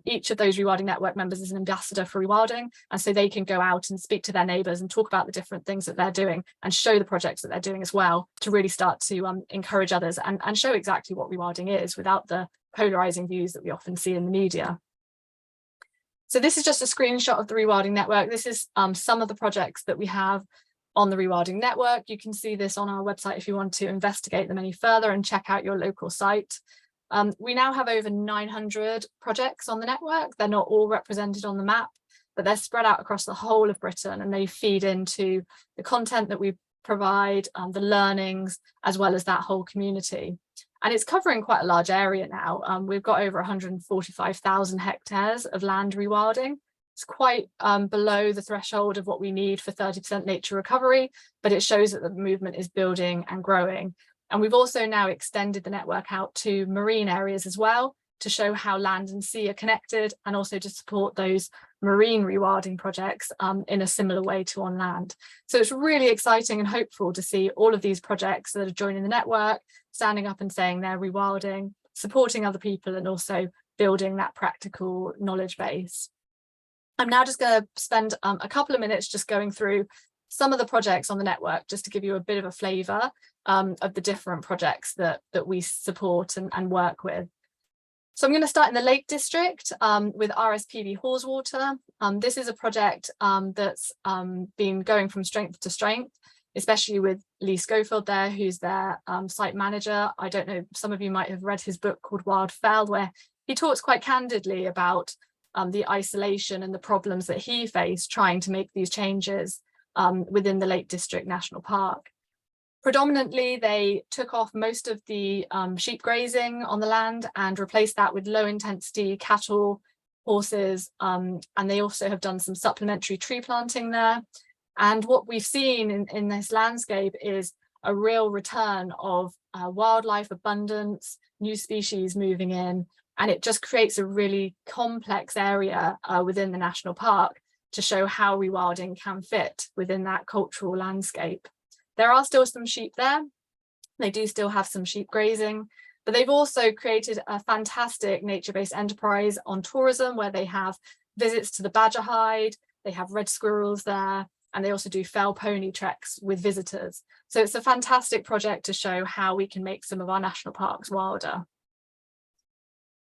S3: Each of those Rewilding Network members is an ambassador for rewilding. And so they can go out and speak to their neighbours and talk about the different things that they're doing and show the projects that they're doing as well, to really start to encourage others and show exactly what rewilding is without the polarising views that we often see in the media. So this is just a screenshot of the Rewilding Network. This is some of the projects that we have on the Rewilding Network. You can see this on our website if you want to investigate them any further and check out your local site. We now have over 900 projects on the network. They're not all represented on the map, but they're spread out across the whole of Britain, and they feed into the content that we provide, the learnings, as well as that whole community. And it's covering quite a large area now. We've got over 145,000 hectares of land rewilding. It's quite below the threshold of what we need for 30% nature recovery, but it shows that the movement is building and growing. And we've also now extended the network out to marine areas as well, to show how land and sea are connected, and also to support those marine rewilding projects in a similar way to on land. So it's really exciting and hopeful to see all of these projects that are joining the network, standing up and saying they're rewilding, supporting other people, and also building that practical knowledge base. I'm now just going to spend a couple of minutes just going through some of the projects on the network, just to give you a bit of a flavour of the different projects that we support and work with. So I'm going to start in the Lake District with RSPB Haweswater. This is a project that's been going from strength to strength, especially with Lee Schofield there, who's their site manager. I don't know, some of you might have read his book called Wild Fell, where he talks quite candidly about the isolation and the problems that he faced trying to make these changes within the Lake District National Park. Predominantly, they took off most of the sheep grazing on the land and replaced that with low intensity cattle, horses, and they also have done some supplementary tree planting there. And what we've seen in this landscape is a real return of wildlife abundance, new species moving in, and it just creates a really complex area within the national park to show how rewilding can fit within that cultural landscape. There are still some sheep there, They do still have some sheep grazing, but they've also created a fantastic nature-based enterprise on tourism where they have visits to the badger hide, they have red squirrels there, and they also do fell pony treks with visitors. So it's a fantastic project to show how we can make some of our national parks wilder.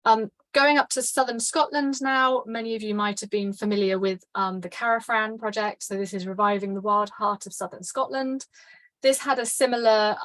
S3: Going up to southern Scotland now, many of you might have been familiar with the Carafran project. So this is reviving the wild heart of southern Scotland. This had a similar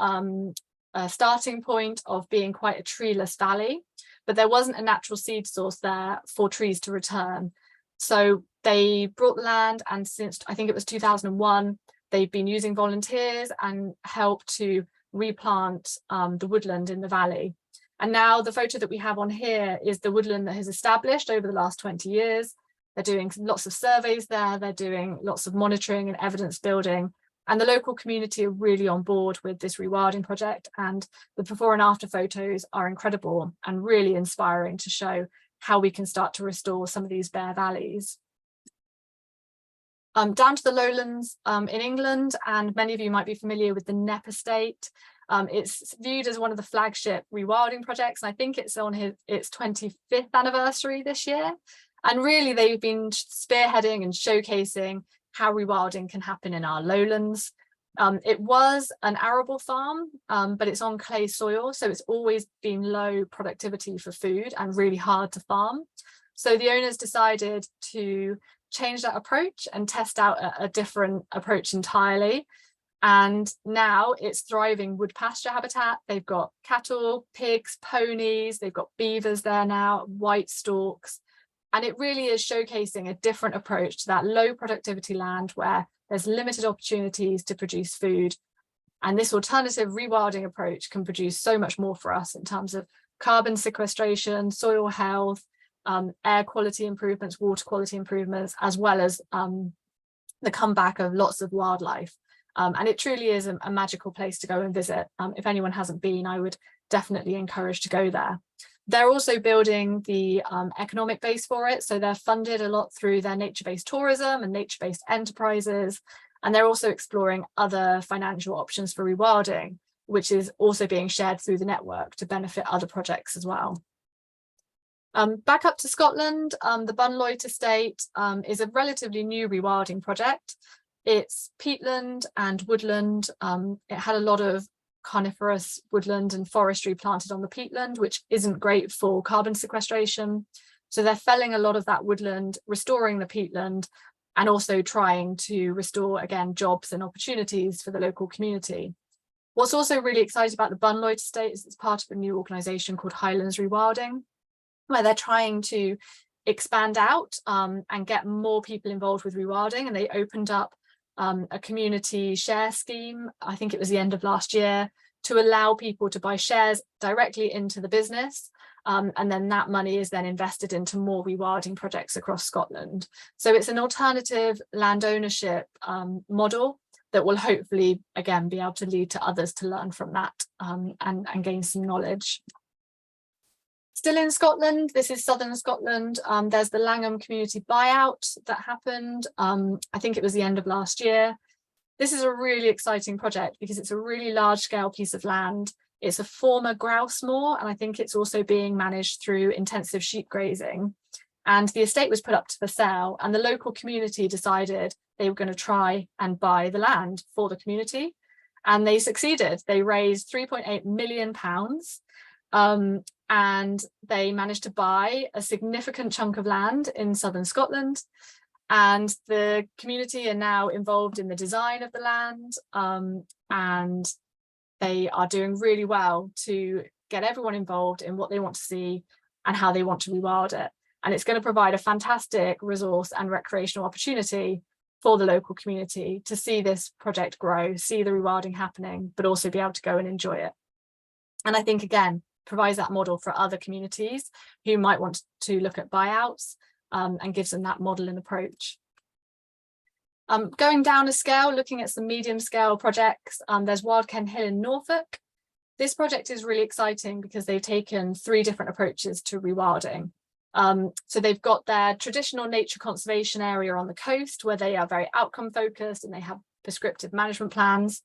S3: starting point of being quite a treeless valley, but there wasn't a natural seed source there for trees to return. So they brought the land, and since I think it was 2001, they've been using volunteers and helped to replant the woodland in the valley. And now the photo that we have on here is the woodland that has established over the last 20 years. They're doing lots of surveys there, they're doing lots of monitoring and evidence building, and the local community are really on board with this rewilding project, and the before and after photos are incredible and really inspiring to show how we can start to restore some of these bare valleys. Down to the lowlands in England, and many of you might be familiar with the Knepp estate. It's viewed as one of the flagship rewilding projects, and I think it's on its 25th anniversary this year. And really they've been spearheading and showcasing how rewilding can happen in our lowlands. It was an arable farm, but it's on clay soil, so it's always been low productivity for food and really hard to farm. So the owners decided to change that approach and test out a different approach entirely. And now it's thriving wood pasture habitat. They've got cattle, pigs, ponies, they've got beavers there now, white storks. And it really is showcasing a different approach to that low productivity land where there's limited opportunities to produce food. And this alternative rewilding approach can produce so much more for us in terms of carbon sequestration, soil health, air quality improvements, water quality improvements, as well as the comeback of lots of wildlife. And it truly is a magical place to go and visit. If anyone hasn't been, I would definitely encourage to go there. They're also building the economic base for it. So they're funded a lot through their nature-based tourism and nature-based enterprises. And they're also exploring other financial options for rewilding, which is also being shared through the network to benefit other projects as well. Back up to Scotland, the Bunloit estate is a relatively new rewilding project. It's peatland and woodland. It had a lot of coniferous woodland and forestry planted on the peatland, which isn't great for carbon sequestration. So they're felling a lot of that woodland, restoring the peatland, and also trying to restore, again, jobs and opportunities for the local community. What's also really exciting about the Bunloit estate is it's part of a new organisation called Highlands Rewilding, where they're trying to expand out and get more people involved with rewilding. And they opened up a community share scheme, I think it was the end of last year, to allow people to buy shares directly into the business. And then that money is then invested into more rewilding projects across Scotland. So it's an alternative land ownership model that will hopefully, again, be able to lead to others to learn from that and gain some knowledge. Still in Scotland, this is southern Scotland. There's the Langham community buyout that happened. I think it was the end of last year. This is a really exciting project because it's a really large scale piece of land. It's a former grouse moor, and I think it's also being managed through intensive sheep grazing. And the estate was put up for sale, and the local community decided they were going to try and buy the land for the community. And they succeeded. They raised £3.8 million. And they managed to buy a significant chunk of land in southern Scotland, and the community are now involved in the design of the land, and they are doing really well to get everyone involved in what they want to see and how they want to rewild it. And it's going to provide a fantastic resource and recreational opportunity for the local community to see this project grow, see the rewilding happening, but also be able to go and enjoy it. And I think, again, provides that model for other communities who might want to look at buyouts and gives them that model and approach. Going down a scale, looking at some medium scale projects, there's Wild Ken Hill in Norfolk. This project is really exciting because they've taken 3 different approaches to rewilding. So they've got their traditional nature conservation area on the coast where they are very outcome focused and they have prescriptive management plans.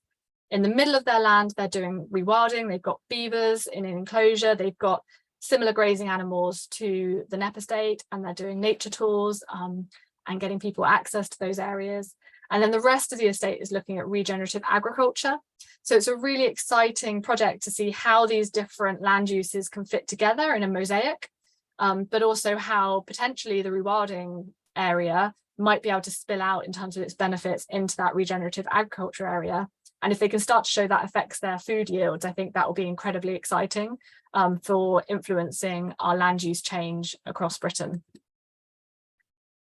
S3: In the middle of their land, they're doing rewilding. They've got beavers in an enclosure. They've got similar grazing animals to the Knepp estate, and they're doing nature tours and getting people access to those areas. And then the rest of the estate is looking at regenerative agriculture. So it's a really exciting project to see how these different land uses can fit together in a mosaic, but also how potentially the rewilding area might be able to spill out in terms of its benefits into that regenerative agriculture area. And if they can start to show that affects their food yields, I think that will be incredibly exciting for influencing our land use change across Britain.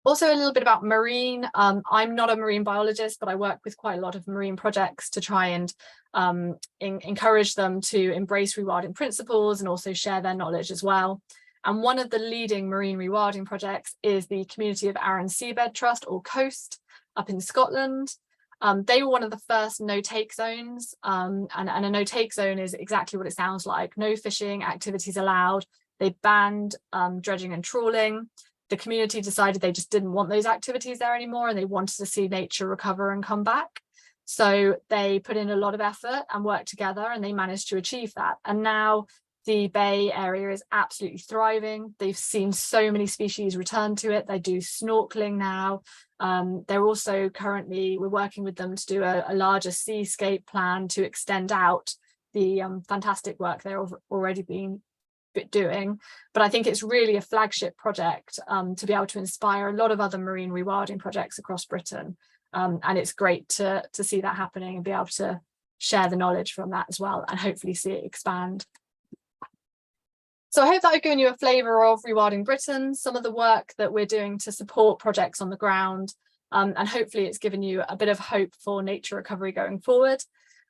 S3: Also a little bit about marine. I'm not a marine biologist, but I work with quite a lot of marine projects to try and encourage them to embrace rewilding principles and also share their knowledge as well. And one of the leading marine rewilding projects is the Community of Arran Seabed Trust, or COAST, up in Scotland. They were one of the first no-take zones, and a no-take zone is exactly what it sounds like. No fishing activities allowed. They banned dredging and trawling. The community decided they just didn't want those activities there anymore, and they wanted to see nature recover and come back. So they put in a lot of effort and worked together, and they managed to achieve that. And now the Bay area is absolutely thriving. They've seen so many species return to it. They do snorkeling now. They're also currently, we're working with them to do a larger seascape plan to extend out the fantastic work they're already been doing. But I think it's really a flagship project to be able to inspire a lot of other marine rewilding projects across Britain. And it's great to see that happening and be able to share the knowledge from that as well, and hopefully see it expand. So I hope that I've given you a flavour of Rewilding Britain, some of the work that we're doing to support projects on the ground, and hopefully it's given you a bit of hope for nature recovery going forward.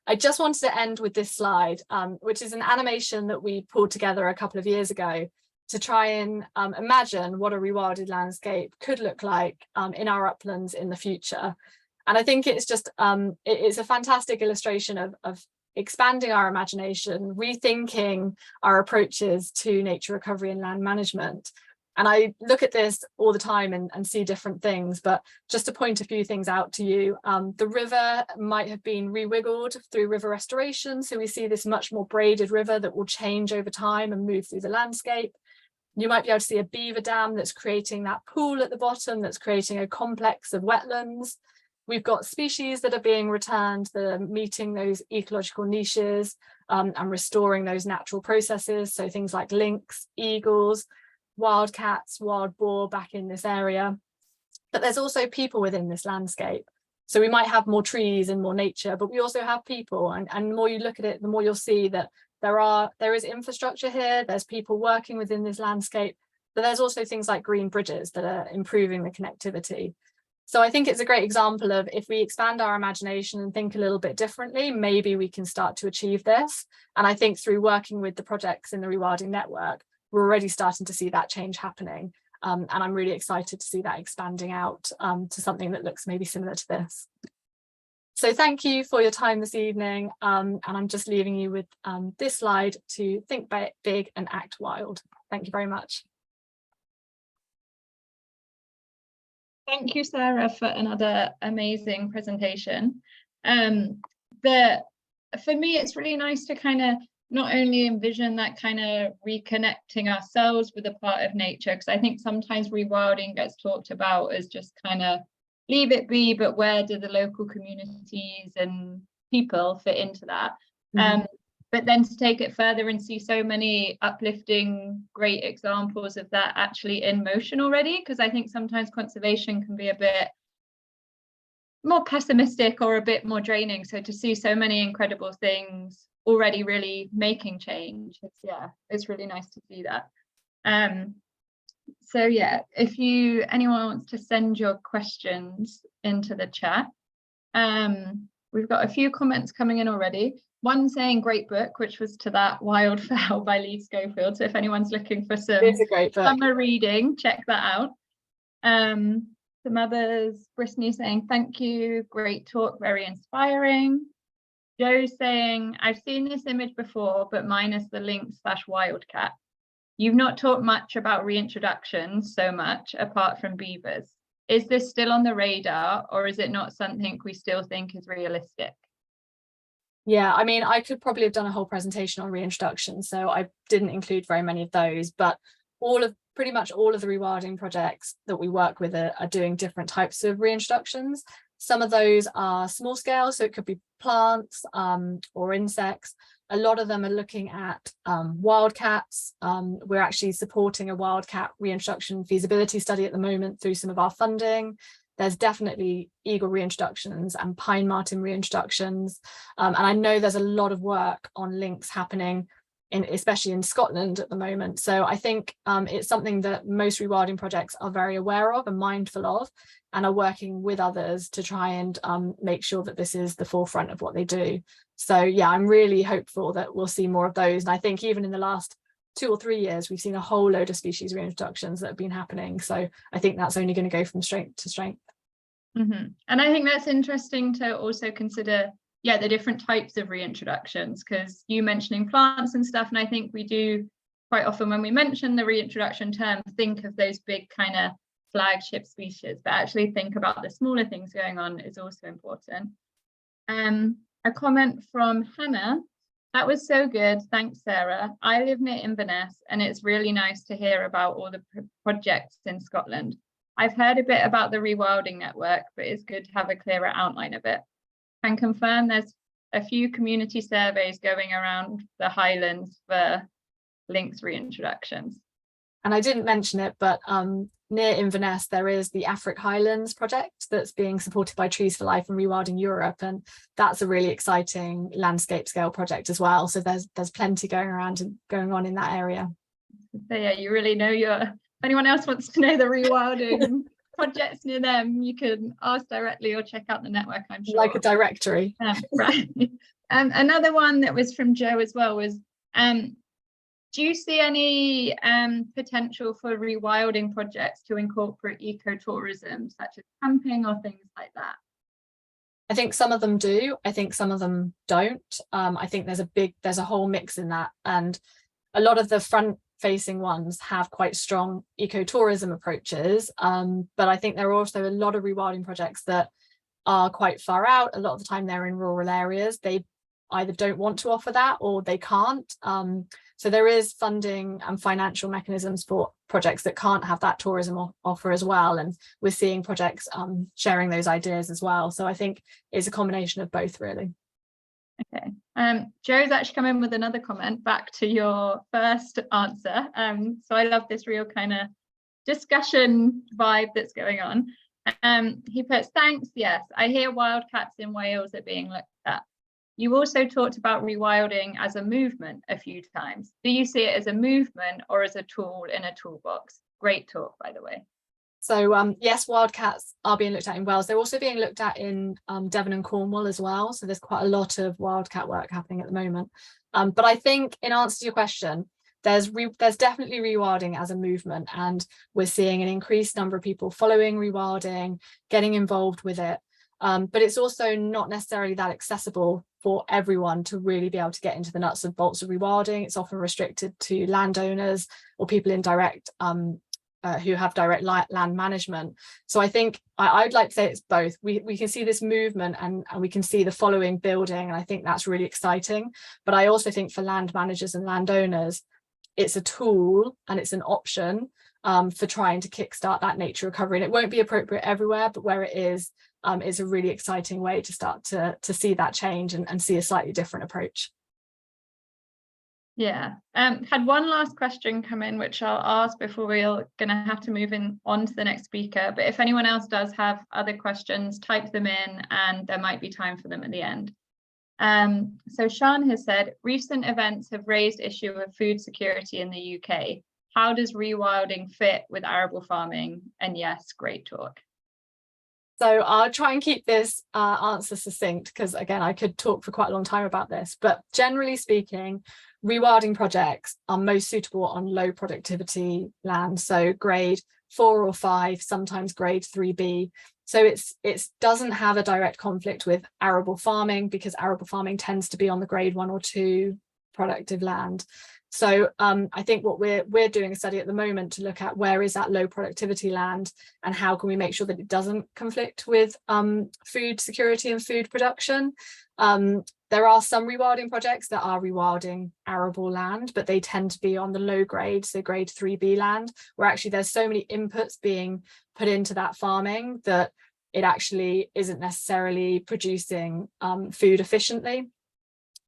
S3: I just wanted to end with this slide, which is an animation that we pulled together a couple of years ago to try and imagine what a rewilded landscape could look like in our uplands in the future. And I think it's just, it's a fantastic illustration of expanding our imagination, rethinking our approaches to nature recovery and land management. And I look at this all the time and see different things, but just to point a few things out to you, the river might have been re-wiggled through river restoration. So we see this much more braided river that will change over time and move through the landscape. You might be able to see a beaver dam that's creating that pool at the bottom, that's creating a complex of wetlands. We've got species that are being returned that are meeting those ecological niches and restoring those natural processes. So things like lynx, eagles, wildcats, wild boar back in this area. But there's also people within this landscape. So we might have more trees and more nature, but we also have people. And the more you look at it, the more you'll see that there is infrastructure here, there's people working within this landscape, but there's also things like green bridges that are improving the connectivity. So I think it's a great example of, if we expand our imagination and think a little bit differently, maybe we can start to achieve this. And I think through working with the projects in the Rewilding Network, we're already starting to see that change happening. And I'm really excited to see that expanding out to something that looks maybe similar to this. So thank you for your time this evening. And I'm just leaving you with this slide to think big and act wild. Thank you very much.
S1: Thank you, Sarah, for another amazing presentation. For me, it's really nice to kind of not only envision that kind of reconnecting ourselves with a part of nature, because I think sometimes rewilding gets talked about as just kind of leave it be, but where do the local communities and people fit into that? But then to take it further and see so many uplifting, great examples of that actually in motion already, because I think sometimes conservation can be a bit more pessimistic or a bit more draining. So to see so many incredible things already really making change, it's really nice to see that. So yeah, if anyone wants to send your questions into the chat, we've got a few comments coming in already. One saying great book, which was to that Wildfowl by Lee Schofield. So if anyone's looking for some summer reading, check that out. Some others, Brittany saying thank you, great talk, very inspiring. Joe saying I've seen this image before, but minus the lynx/wildcat. You've not talked much about reintroduction so much apart from beavers. Is this still on the radar, or is it not something we still think is realistic?
S3: Yeah, I mean, I could probably have done a whole presentation on reintroduction, so I didn't include very many of those, but pretty much all of the rewilding projects that we work with are doing different types of reintroductions. Some of those are small scale, so it could be plants or insects. A lot of them are looking at wildcats. We're actually supporting a wildcat reintroduction feasibility study at the moment through some of our funding. There's definitely eagle reintroductions and pine marten reintroductions. And I know there's a lot of work on lynx happening, especially in Scotland at the moment. So I think it's something that most rewilding projects are very aware of and mindful of, and are working with others to try and make sure that this is the forefront of what they do. So yeah, I'm really hopeful that we'll see more of those. And I think even in the last 2 or 3 years, we've seen a whole load of species reintroductions that have been happening. So I think that's only going to go from strength to strength.
S1: Mm-hmm. And I think that's interesting to also consider, yeah, the different types of reintroductions, because you mentioning plants and stuff, and I think we do quite often when we mention the reintroduction term think of those big kind of flagship species, but actually think about the smaller things going on is also important. A comment from Hannah: that was so good, thanks Sarah. I live near Inverness and it's really nice to hear about all the projects in Scotland. I've heard a bit about the Rewilding Network, but it's good to have a clearer outline of it. Can confirm there's a few community surveys going around the Highlands for lynx reintroductions.
S3: And I didn't mention it, but near Inverness, there is the Afric Highlands project that's being supported by Trees for Life and Rewilding Europe. And that's a really exciting landscape scale project as well. So there's plenty going on in that area.
S1: So yeah, you really know if anyone else wants to know the rewilding projects near them, you can ask directly or check out the network, I'm sure.
S3: Like a directory.
S1: Right. Another one that was from Joe as well was, do you see any potential for rewilding projects to incorporate ecotourism, such as camping or things like that?
S3: I think some of them do. I think some of them don't. I think there's a whole mix in that. And a lot of the front-facing ones have quite strong ecotourism approaches. But I think there are also a lot of rewilding projects that are quite far out. A lot of the time they're in rural areas. They either don't want to offer that or they can't. So there is funding and financial mechanisms for projects that can't have that tourism offer as well. And we're seeing projects sharing those ideas as well. So I think it's a combination of both, really.
S1: Okay. Joe's actually come in with another comment back to your first answer. So I love this real kind of discussion vibe that's going on. He puts, thanks, yes, I hear wildcats in Wales are being looked at. You also talked about rewilding as a movement a few times. Do you see it as a movement or as a tool in a toolbox? Great talk, by the way.
S3: So yes, wildcats are being looked at in Wales. They're also being looked at in Devon and Cornwall as well. So there's quite a lot of wildcat work happening at the moment. But I think in answer to your question, there's definitely rewilding as a movement, and we're seeing an increased number of people following rewilding, getting involved with it. But it's also not necessarily that accessible for everyone to really be able to get into the nuts and bolts of rewilding. It's often restricted to landowners or people in direct who have direct land management. So I think I'd like to say it's both. We can see this movement and we can see the following building, and I think that's really exciting. But I also think for land managers and landowners, it's a tool and it's an option for trying to kickstart that nature recovery. And it won't be appropriate everywhere, but where it is a really exciting way to start to see that change and see a slightly different approach.
S1: Yeah, had one last question come in, which I'll ask before we're going to have to move on to the next speaker. But if anyone else does have other questions, type them in and there might be time for them at the end. So Sean has said, recent events have raised issue of food security in the UK. How does rewilding fit with arable farming? And yes, great talk.
S3: So I'll try and keep this answer succinct, because again, I could talk for quite a long time about this, but generally speaking, rewilding projects are most suitable on low productivity land, so grade 4 or 5, sometimes grade 3B. So it doesn't have a direct conflict with arable farming, because arable farming tends to be on the grade 1 or 2 productive land. So I think what we're doing a study at the moment to look at where is that low productivity land and how can we make sure that it doesn't conflict with food security and food production. There are some rewilding projects that are rewilding arable land, but they tend to be on the low grade, so grade 3B land, where actually there's so many inputs being put into that farming that it actually isn't necessarily producing food efficiently.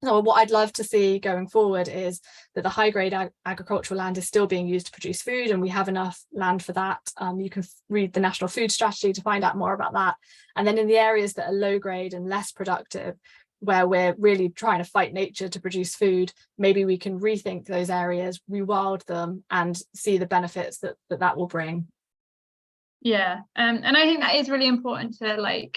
S3: So what I'd love to see going forward is that the high grade agricultural land is still being used to produce food, and we have enough land for that. You can read the National Food Strategy to find out more about that. And then in the areas that are low grade and less productive, where we're really trying to fight nature to produce food, maybe we can rethink those areas, rewild them, and see the benefits that will bring.
S1: Yeah, and I think that is really important to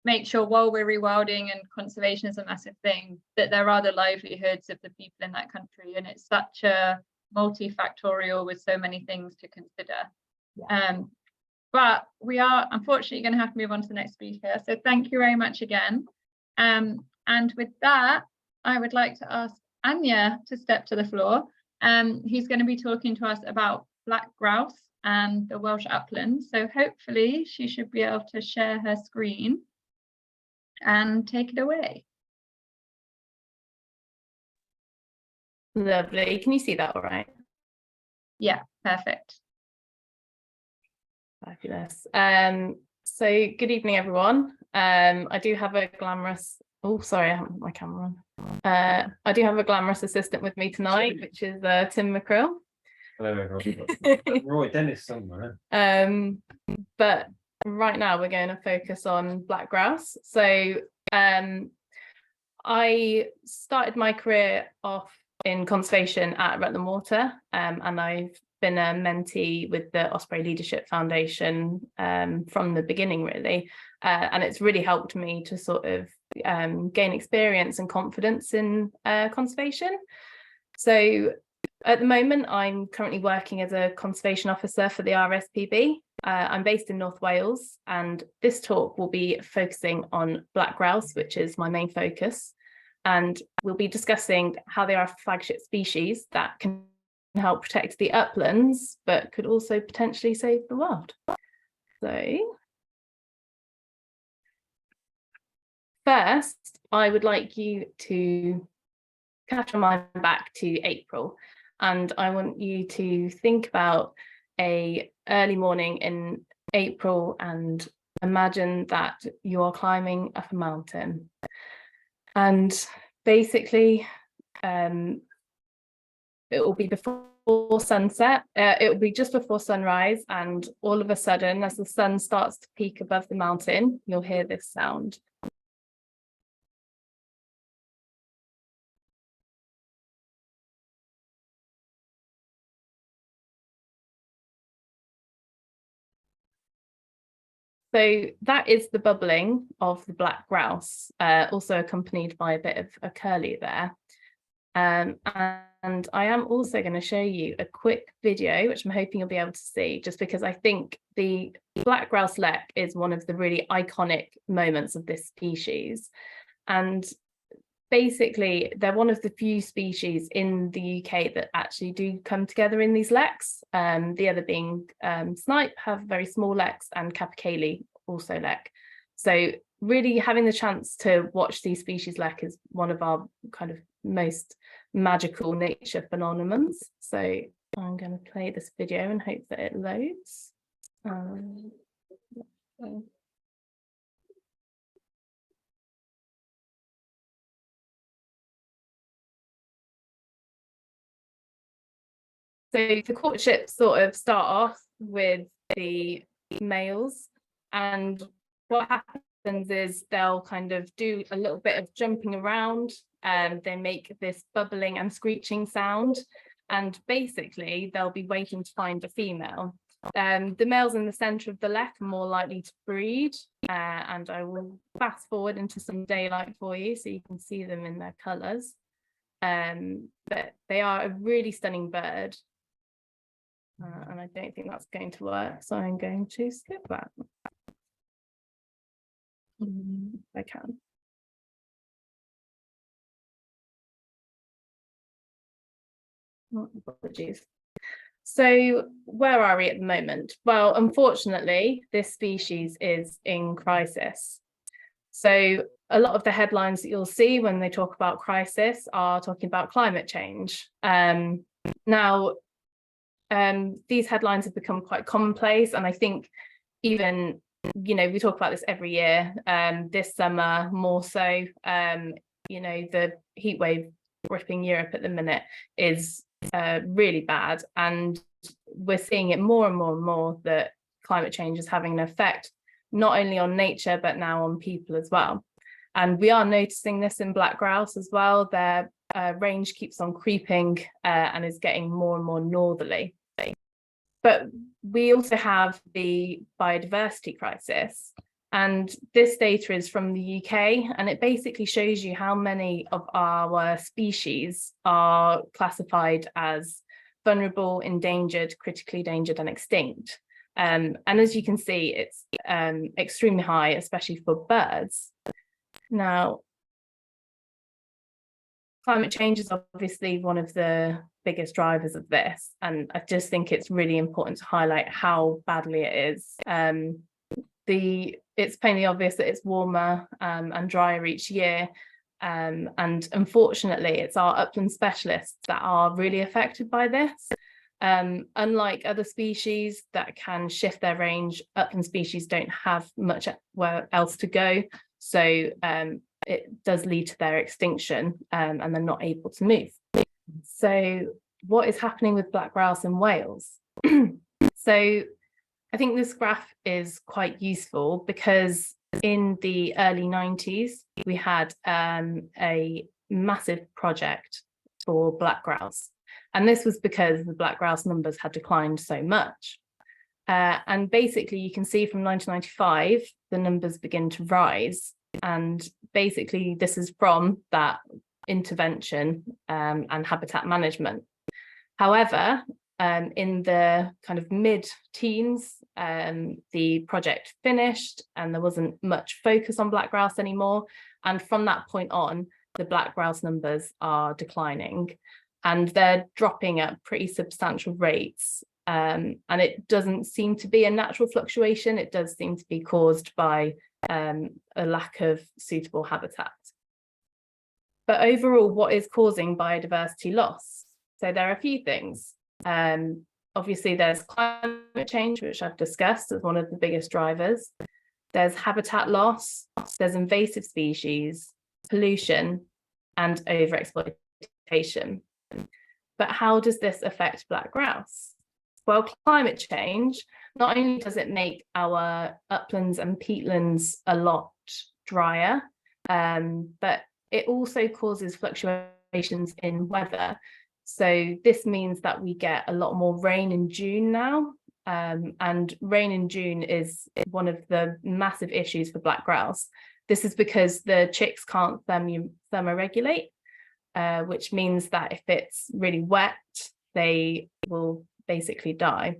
S1: make sure while we're rewilding, and conservation is a massive thing, that there are the livelihoods of the people in that country, and it's such a multifactorial with so many things to consider. Yeah. But we are unfortunately going to have to move on to the next speaker, so thank you very much again. And with that, I would like to ask Anya to step to the floor. He's going to be talking to us about black grouse and the Welsh uplands, so hopefully she should be able to share her screen and take it away.
S4: Lovely. Can you see that all right?
S1: Yeah, perfect.
S4: Fabulous. So good evening, everyone. I do have a glamorous, oh, sorry, I haven't my camera on. I do have a glamorous assistant with me tonight, which is Tim McCrill.
S5: Hello, everyone. Roy Dennis somewhere.
S4: But right now we're going to focus on black grouse. So I started my career off in conservation at Rutland Water, and I've been a mentee with the Osprey Leadership Foundation from the beginning, really, and it's really helped me to sort of gain experience and confidence in conservation. So at the moment, I'm currently working as a conservation officer for the RSPB. I'm based in North Wales, and this talk will be focusing on black grouse, which is my main focus. And we'll be discussing how they are a flagship species that can help protect the uplands, but could also potentially save the world. So first, I would like you to catch your mind back to April. And I want you to think about an early morning in April and imagine that you are climbing up a mountain. And basically, it will be before sunset. It will be just before sunrise. And all of a sudden, as the sun starts to peak above the mountain, you'll hear this sound. So that is the bubbling of the black grouse, also accompanied by a bit of a curlew there. And I am also going to show you a quick video, which I'm hoping you'll be able to see, just because I think the black grouse lek is one of the really iconic moments of this species. And basically, they're one of the few species in the UK that actually do come together in these leks. The other being snipe have very small leks, and capercaillie also lek. So really having the chance to watch these species lek is one of our kind of most magical nature phenomena. So I'm going to play this video and hope that it loads. So the courtships sort of start off with the males, and what happens is they'll kind of do a little bit of jumping around, and they make this bubbling and screeching sound, and basically they'll be waiting to find a female. The males in the centre of the lek are more likely to breed, and I will fast forward into some daylight for you so you can see them in their colours. But they are a really stunning bird. And I don't think that's going to work, so I'm going to skip that. If I can. Apologies. So where are we at the moment? Well, unfortunately, this species is in crisis. So a lot of the headlines that you'll see when they talk about crisis are talking about climate change. Now, these headlines have become quite commonplace, and I think even, you know, we talk about this every year, this summer more so. You know, the heat wave gripping Europe at the minute is really bad, and we're seeing it more and more and more that climate change is having an effect not only on nature but now on people as well. And we are noticing this in black grouse as well. Their range keeps on creeping and is getting more and more northerly. But we also have the biodiversity crisis, and this data is from the UK, and it basically shows you how many of our species are classified as vulnerable, endangered, critically endangered, and extinct. And as you can see, it's extremely high, especially for birds. Now, climate change is obviously one of the biggest drivers of this, and I just think it's really important to highlight how badly it is. It's plainly obvious that it's warmer and drier each year, and unfortunately it's our upland specialists that are really affected by this. Unlike other species that can shift their range, upland species don't have much else to go, so it does lead to their extinction, and they're not able to move. So what is happening with black grouse in Wales? So I think this graph is quite useful because in the early 90s, we had a massive project for black grouse. And this was because the black grouse numbers had declined so much. And basically, you can see from 1995, the numbers begin to rise. And basically, this is from that intervention and habitat management. However, in the kind of mid-teens, the project finished and there wasn't much focus on black grouse anymore. And from that point on, the black grouse numbers are declining and they're dropping at pretty substantial rates. And it doesn't seem to be a natural fluctuation. It does seem to be caused by a lack of suitable habitat. But overall, what is causing biodiversity loss? So there are a few things. Obviously, there's climate change, which I've discussed as one of the biggest drivers. There's habitat loss, there's invasive species, pollution, and overexploitation. But how does this affect black grouse? Well, climate change, not only does it make our uplands and peatlands a lot drier, but it also causes fluctuations in weather. So this means that we get a lot more rain in June now, and rain in June is one of the massive issues for black grouse. This is because the chicks can't thermoregulate, which means that if it's really wet, they will basically die.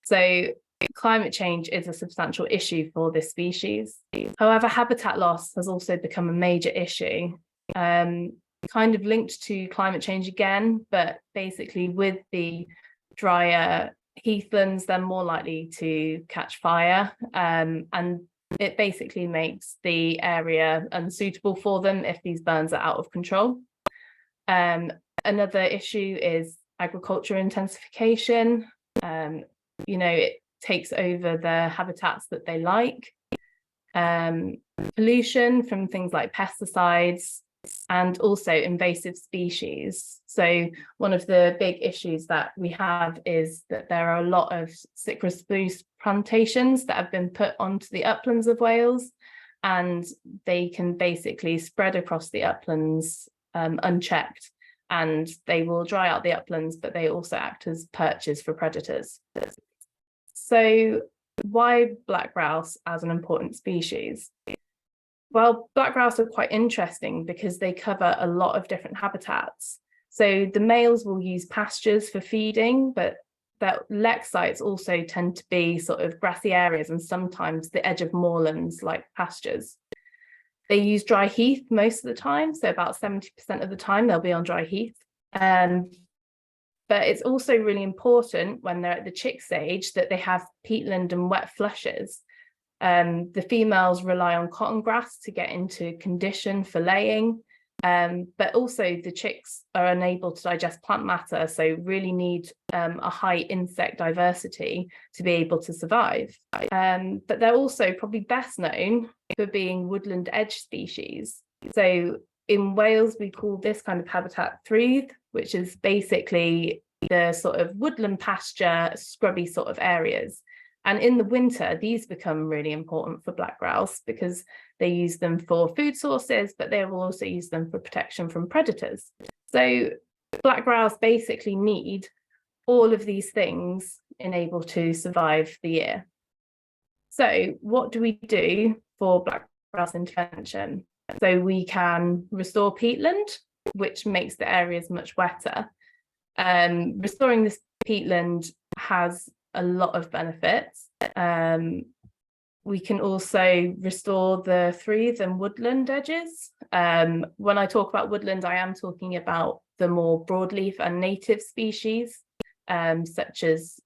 S4: So climate change is a substantial issue for this species. However, habitat loss has also become a major issue, kind of linked to climate change again, but basically with the drier heathlands, they're more likely to catch fire, and it basically makes the area unsuitable for them if these burns are out of control. Another issue is agriculture intensification. You know, it takes over the habitats that they like. Pollution from things like pesticides, and also invasive species. So one of the big issues that we have is that there are a lot of citrus spruce plantations that have been put onto the uplands of Wales, and they can basically spread across the uplands unchecked, and they will dry out the uplands, but they also act as perches for predators. So why black grouse as an important species? Well, black grouse are quite interesting because they cover a lot of different habitats. So the males will use pastures for feeding, but their lek sites also tend to be sort of grassy areas and sometimes the edge of moorlands like pastures. They use dry heath most of the time, so about 70% of the time they'll be on dry heath. But But it's also really important when they're at the chick stage that they have peatland and wet flushes. The females rely on cotton grass to get into condition for laying, but also the chicks are unable to digest plant matter, so really need a high insect diversity to be able to survive. But they're also probably best known for being woodland edge species. So in Wales, we call this kind of habitat threath, which is basically the sort of woodland pasture, scrubby sort of areas. And in the winter, these become really important for black grouse because they use them for food sources, but they will also use them for protection from predators. So black grouse basically need all of these things in able to survive the year. So what do we do for black grouse intervention? So we can restore peatland, which makes the areas much wetter. Restoring this peatland has a lot of benefits. We can also restore the threath and woodland edges. When I talk about woodland, I am talking about the more broadleaf and native species, such as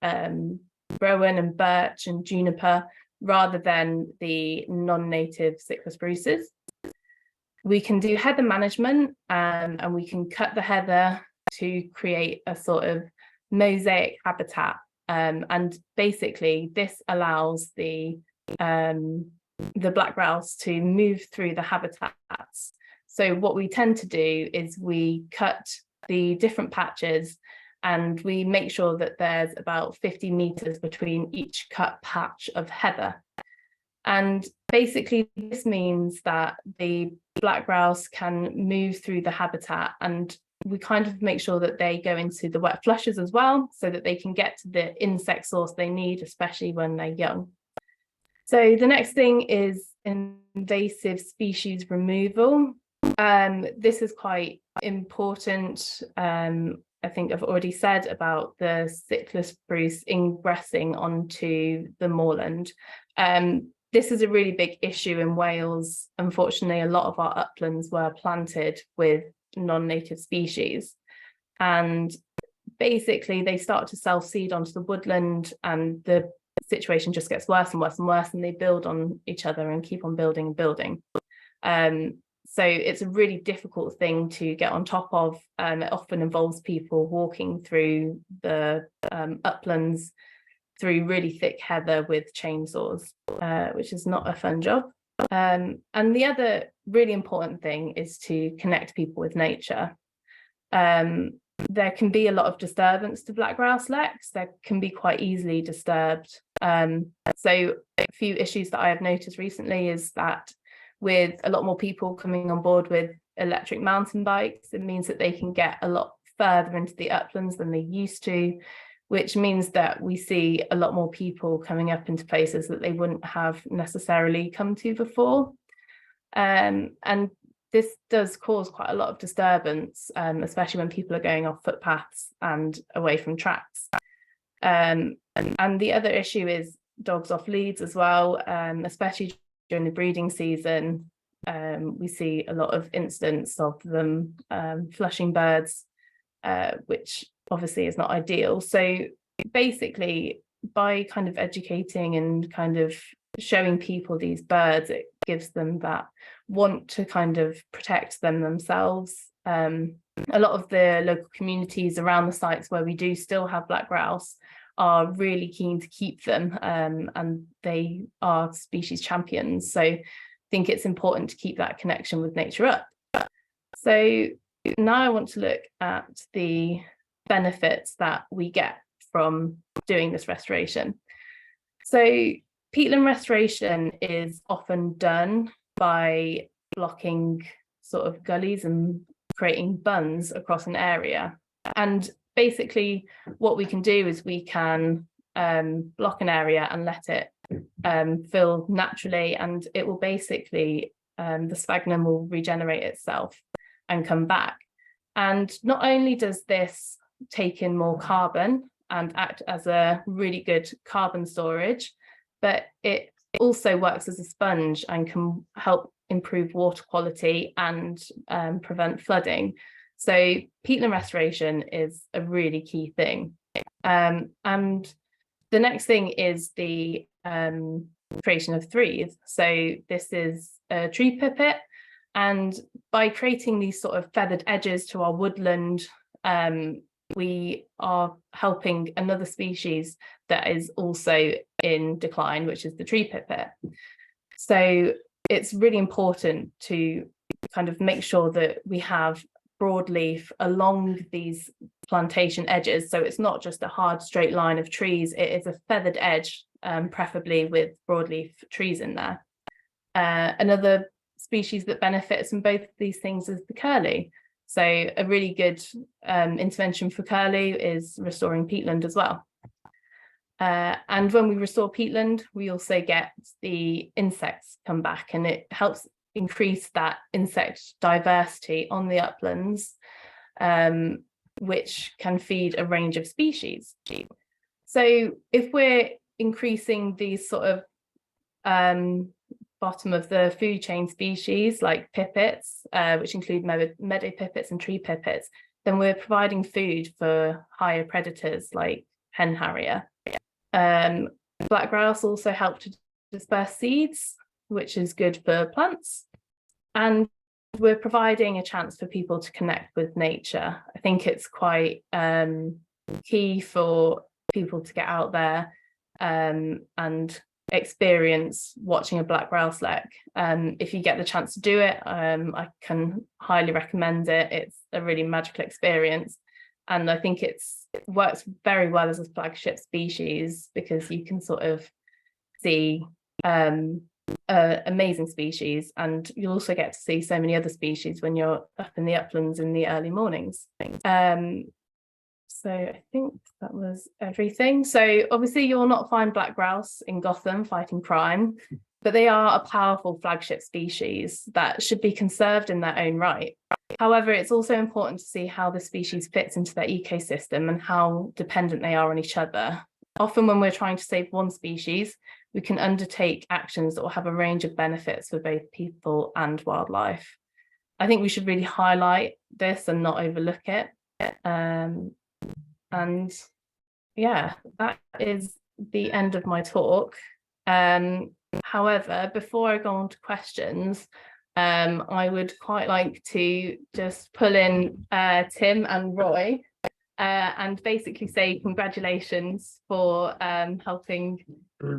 S4: rowan and birch and juniper, rather than the non-native sitka spruces. We can do heather management, and we can cut the heather to create a sort of mosaic habitat. And basically this allows the black grouse to move through the habitats. So what we tend to do is we cut the different patches and we make sure that there's about 50 meters between each cut patch of heather. And basically this means that the black grouse can move through the habitat, and we kind of make sure that they go into the wet flushes as well, so that they can get to the insect source they need, especially when they're young. So the next thing is invasive species removal. This is quite important. I think I've already said about the Sitka spruce ingressing onto the moorland. This is a really big issue in Wales. Unfortunately, a lot of our uplands were planted with non-native species, and basically they start to self-seed onto the woodland, and the situation just gets worse and worse and worse, and they build on each other and keep on building and building. So it's a really difficult thing to get on top of. It often involves people walking through the uplands through really thick heather with chainsaws, which is not a fun job. And the other really important thing is to connect people with nature. There can be a lot of disturbance to black grouse leks. They can be quite easily disturbed. So a few issues that I have noticed recently is that with a lot more people coming on board with electric mountain bikes, it means that they can get a lot further into the uplands than they used to, which means that we see a lot more people coming up into places that they wouldn't have necessarily come to before. And this does cause quite a lot of disturbance, especially when people are going off footpaths and away from tracks. And the other issue is dogs off leads as well, especially during the breeding season. We see a lot of incidents of them flushing birds, which obviously is not ideal. So basically, by kind of educating and kind of showing people these birds, it gives them that want to kind of protect them themselves. A lot of the local communities around the sites where we do still have black grouse are really keen to keep them, and they are species champions. So I think it's important to keep that connection with nature up. So now I want to look at the benefits that we get from doing this restoration. So peatland restoration is often done by blocking sort of gullies and creating bunds across an area. And basically what we can do is we can block an area and let it fill naturally, and it will basically, the sphagnum will regenerate itself and come back. And not only does this take in more carbon and act as a really good carbon storage, but it also works as a sponge and can help improve water quality and prevent flooding. So peatland restoration is a really key thing. And the next thing is the creation of trees. So this is a tree pipit, and by creating these sort of feathered edges to our woodland, we are helping another species that is also in decline, which is the tree pipit. So it's really important to kind of make sure that we have broadleaf along these plantation edges, so it's not just a hard straight line of trees, it is a feathered edge, preferably with broadleaf trees in there. Another species that benefits from both of these things is the curlew. So a really good intervention for curlew is restoring peatland as well. And when we restore peatland, we also get the insects come back, and it helps increase that insect diversity on the uplands, which can feed a range of species. So if we're increasing these sort of bottom of the food chain species like pipits, which include meadow pipits and tree pipits, then we're providing food for higher predators like hen harrier. Black grouse also help to disperse seeds, which is good for plants. And we're providing a chance for people to connect with nature. I think it's quite key for people to get out there and experience watching a black grouse lek. If you get the chance to do it, I can highly recommend it. It's a really magical experience. And I think it works very well as a flagship species, because you can sort of see amazing species, and you'll also get to see so many other species when you're up in the uplands in the early mornings. So I think that was everything. So obviously you'll not find black grouse in Gotham fighting crime, but they are a powerful flagship species that should be conserved in their own right. However, it's also important to see how the species fits into their ecosystem and how dependent they are on each other. Often when we're trying to save one species, we can undertake actions that will have a range of benefits for both people and wildlife. I think we should really highlight this and not overlook it. And yeah, that is the end of my talk. However, before I go on to questions, I would quite like to just pull in Tim and Roy and basically say congratulations for helping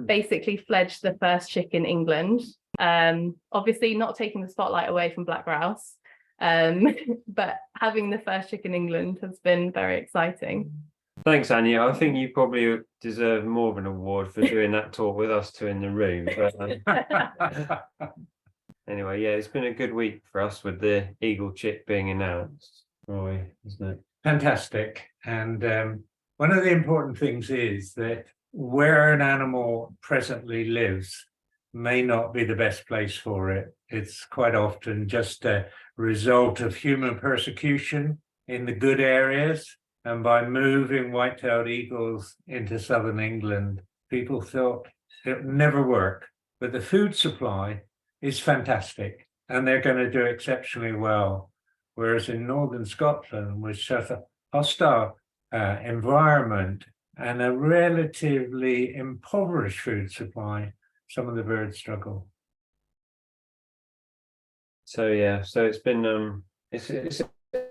S4: basically fledge the first chick in England. Obviously not taking the spotlight away from black grouse, but having the first chick in England has been very exciting.
S5: Thanks, Anya. I think you probably deserve more of an award for doing that talk with us two in the room. But, anyway, yeah, it's been a good week for us with the eagle chick being announced, Roy, isn't it?
S6: Fantastic. And one of the important things is that where an animal presently lives may not be the best place for it. It's quite often just a result of human persecution in the good areas. And by moving white-tailed eagles into southern England, people thought it would never work. But the food supply is fantastic, and they're going to do exceptionally well. Whereas in northern Scotland, with such a hostile environment and a relatively impoverished food supply, some of the birds struggle. So yeah, so it's been it's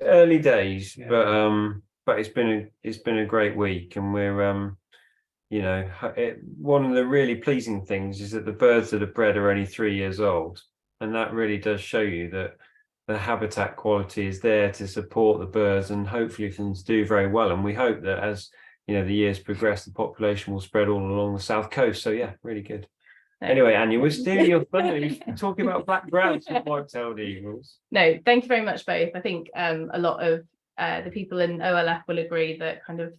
S6: early days, yeah. But it's been a great week, and we're you know, one of the really pleasing things is that the birds that are bred are only 3 years old, and that really does show you that the habitat quality is there to support the birds, and hopefully things do very well. And we hope that as you know the years progress, the population will spread all along the south coast. So yeah, really good. Anyway, Anya, we're stealing your thunder. You're talking about black grouse and white-tailed eagles.
S4: No, thank you very much, both. I think a lot of the people in OLF will agree that kind of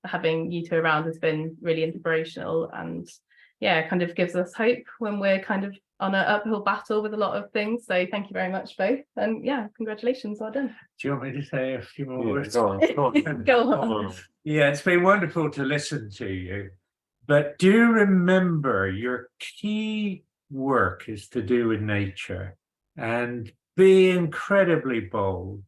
S4: having you two around has been really inspirational, and yeah, kind of gives us hope when we're kind of on an uphill battle with a lot of things. So thank you very much, both, and yeah, congratulations, well done.
S6: Do you want me to say a few more words?
S5: Go on.
S4: Go on.
S6: Yeah, it's been wonderful to listen to you, but do remember your key work is to do with nature, and be incredibly bold.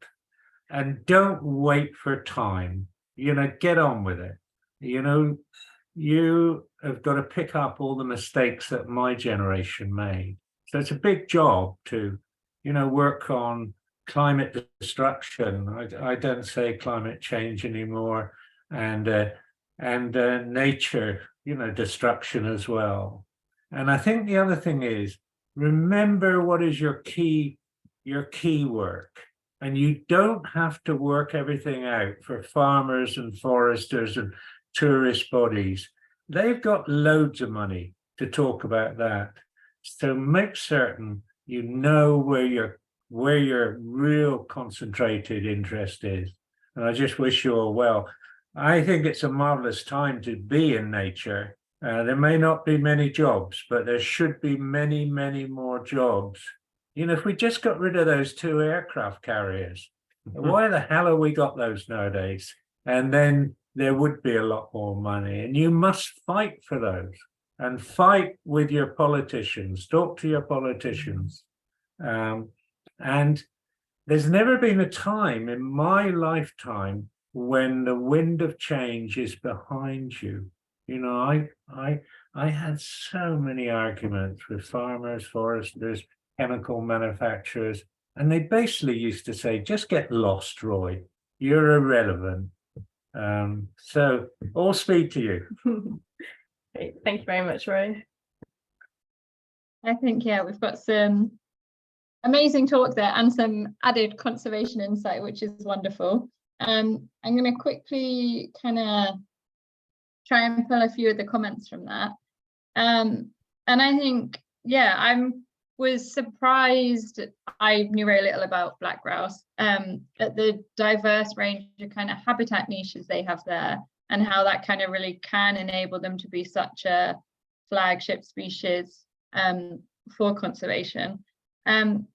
S6: and don't wait for time. Get on with it. You have got to pick up all the mistakes that my generation made. So it's a big job to, work on climate destruction. I don't say climate change anymore, and nature, destruction as well. And I think the other thing is, remember what is your key work. And you don't have to work everything out for farmers and foresters and tourist bodies. They've got loads of money to talk about that. So make certain you know where your real concentrated interest is. And I just wish you all well. I think it's a marvelous time to be in nature. There may not be many jobs, but there should be many, many more jobs. If we just got rid of those 2 aircraft carriers, why the hell have we got those nowadays? And then there would be a lot more money. And you must fight for those, and fight with your politicians. Talk to your politicians. And there's never been a time in my lifetime when the wind of change is behind you. I had so many arguments with farmers, foresters, chemical manufacturers, and they basically used to say, just get lost, Roy. You're irrelevant. So all speed to you.
S4: Great. Thank you very much, Roy.
S1: I think, yeah, we've got some amazing talk there and some added conservation insight, which is wonderful. I'm going to quickly kind of try and pull a few of the comments from that. And I think, yeah, was surprised. I knew very little about black grouse, at the diverse range of kind of habitat niches they have there, and how that kind of really can enable them to be such a flagship species for conservation. And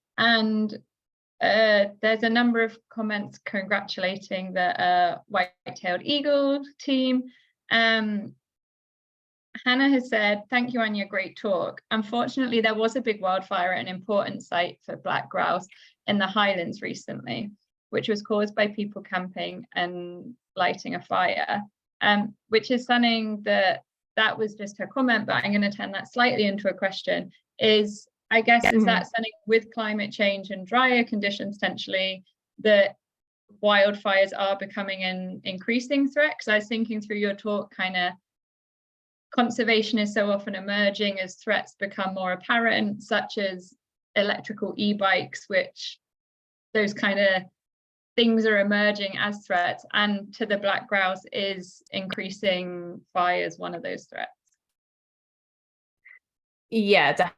S1: there's a number of comments congratulating the white-tailed eagle team. Hannah has said, thank you, Anya, great talk. Unfortunately, there was a big wildfire at an important site for black grouse in the Highlands recently, which was caused by people camping and lighting a fire, which is stunning. That was just her comment, but I'm going to turn that slightly into a question. Is that something with climate change and drier conditions potentially that wildfires are becoming an increasing threat? Because I was thinking through your talk, kind of conservation is so often emerging as threats become more apparent, such as electrical e-bikes, which those kind of things are emerging as threats, and to the black grouse is increasing fires one of those threats.
S4: Yeah,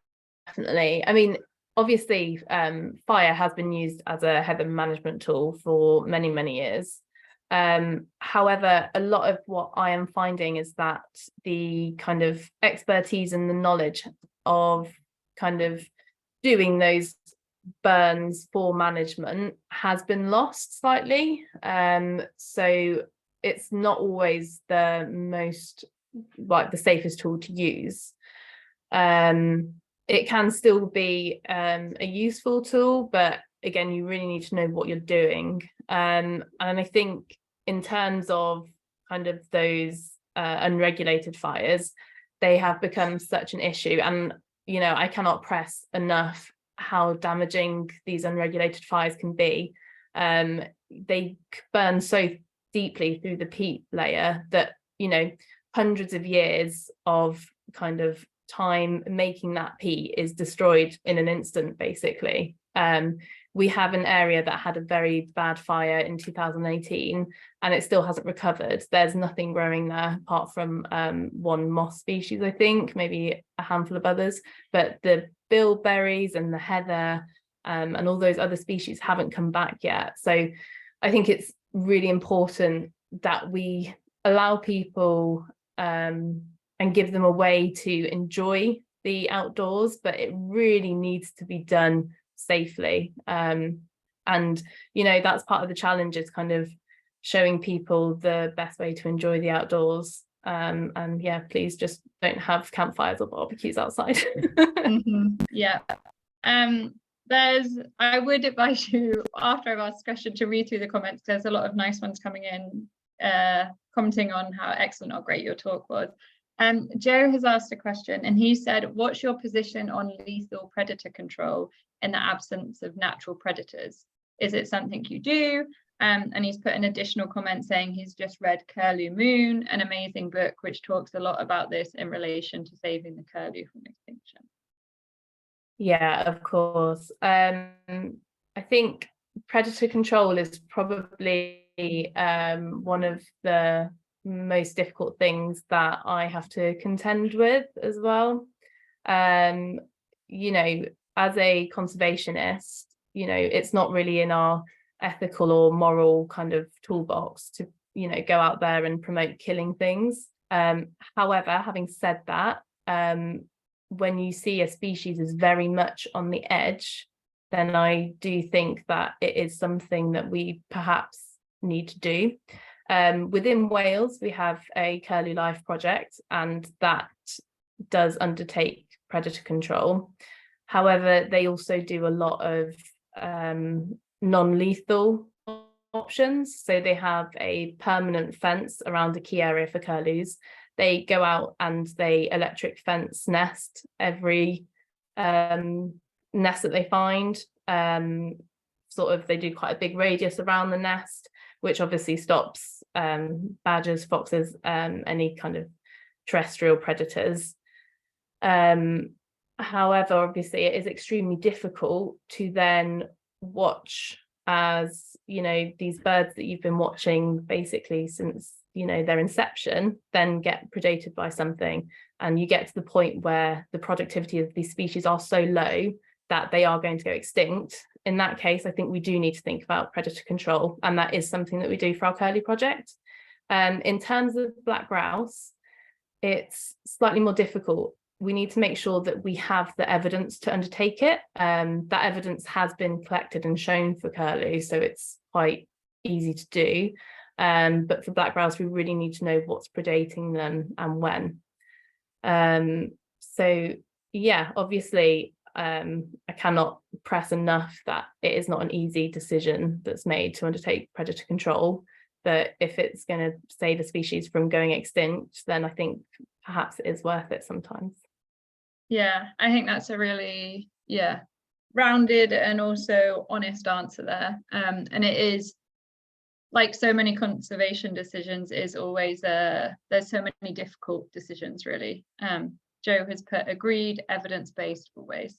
S4: definitely. I mean, obviously, fire has been used as a heather management tool for many, many years. However, a lot of what I am finding is that the kind of expertise and the knowledge of kind of doing those burns for management has been lost slightly. So it's not always the most, like, the safest tool to use. It can still be a useful tool, but again, you really need to know what you're doing. And I think in terms of kind of those unregulated fires, they have become such an issue. And, I cannot press enough how damaging these unregulated fires can be. They burn so deeply through the peat layer that, hundreds of years of kind of time making that peat is destroyed in an instant, basically. We have an area that had a very bad fire in 2018 and it still hasn't recovered. There's nothing growing there apart from one moss species, I think, maybe a handful of others, but the bilberries and the heather and all those other species haven't come back yet. So I think it's really important that we allow people and give them a way to enjoy the outdoors, but it really needs to be done safely. And that's part of the challenge, is kind of showing people the best way to enjoy the outdoors. And yeah, please just don't have campfires or barbecues outside.
S1: Yeah. I would advise you, after I've asked the question, to read through the comments. There's a lot of nice ones coming in, commenting on how excellent or great your talk was. Joe has asked a question, and he said, what's your position on lethal predator control in the absence of natural predators? Is it something you do? And he's put an additional comment saying he's just read Curlew Moon, an amazing book which talks a lot about this in relation to saving the curlew from extinction.
S4: Yeah, of course. I think predator control is probably one of the most difficult things that I have to contend with as well. You know, as a conservationist, you know, it's not really in our ethical or moral kind of toolbox to, you know, go out there and promote killing things. However, having said that, when you see a species is very much on the edge, then I do think that it is something that we perhaps need to do. Within Wales, we have a Curlew Life project, and that does undertake predator control. However, they also do a lot of non-lethal options. So they have a permanent fence around a key area for curlews. They go out and they electric fence nest every nest that they find. Sort of, they do quite a big radius around the nest, which obviously stops badgers, foxes, any kind of terrestrial predators. However, obviously it is extremely difficult to then watch as, you know, these birds that you've been watching basically since, you know, their inception then get predated by something, and you get to the point where the productivity of these species are so low that they are going to go extinct. In that case, I think we do need to think about predator control, and that is something that we do for our Curlew project. In terms of black grouse, it's slightly more difficult. We need to make sure that we have the evidence to undertake it. That evidence has been collected and shown for curlew, so it's quite easy to do. But for black grouse, we really need to know what's predating them and when. So yeah, obviously, I cannot press enough that it is not an easy decision that's made to undertake predator control. But if it's going to save a species from going extinct, then I think perhaps it is worth it sometimes.
S1: Yeah, I think that's a really, rounded and also honest answer there. And it is, like so many conservation decisions, is always there's so many difficult decisions, really. Joe has put agreed, evidence-based always.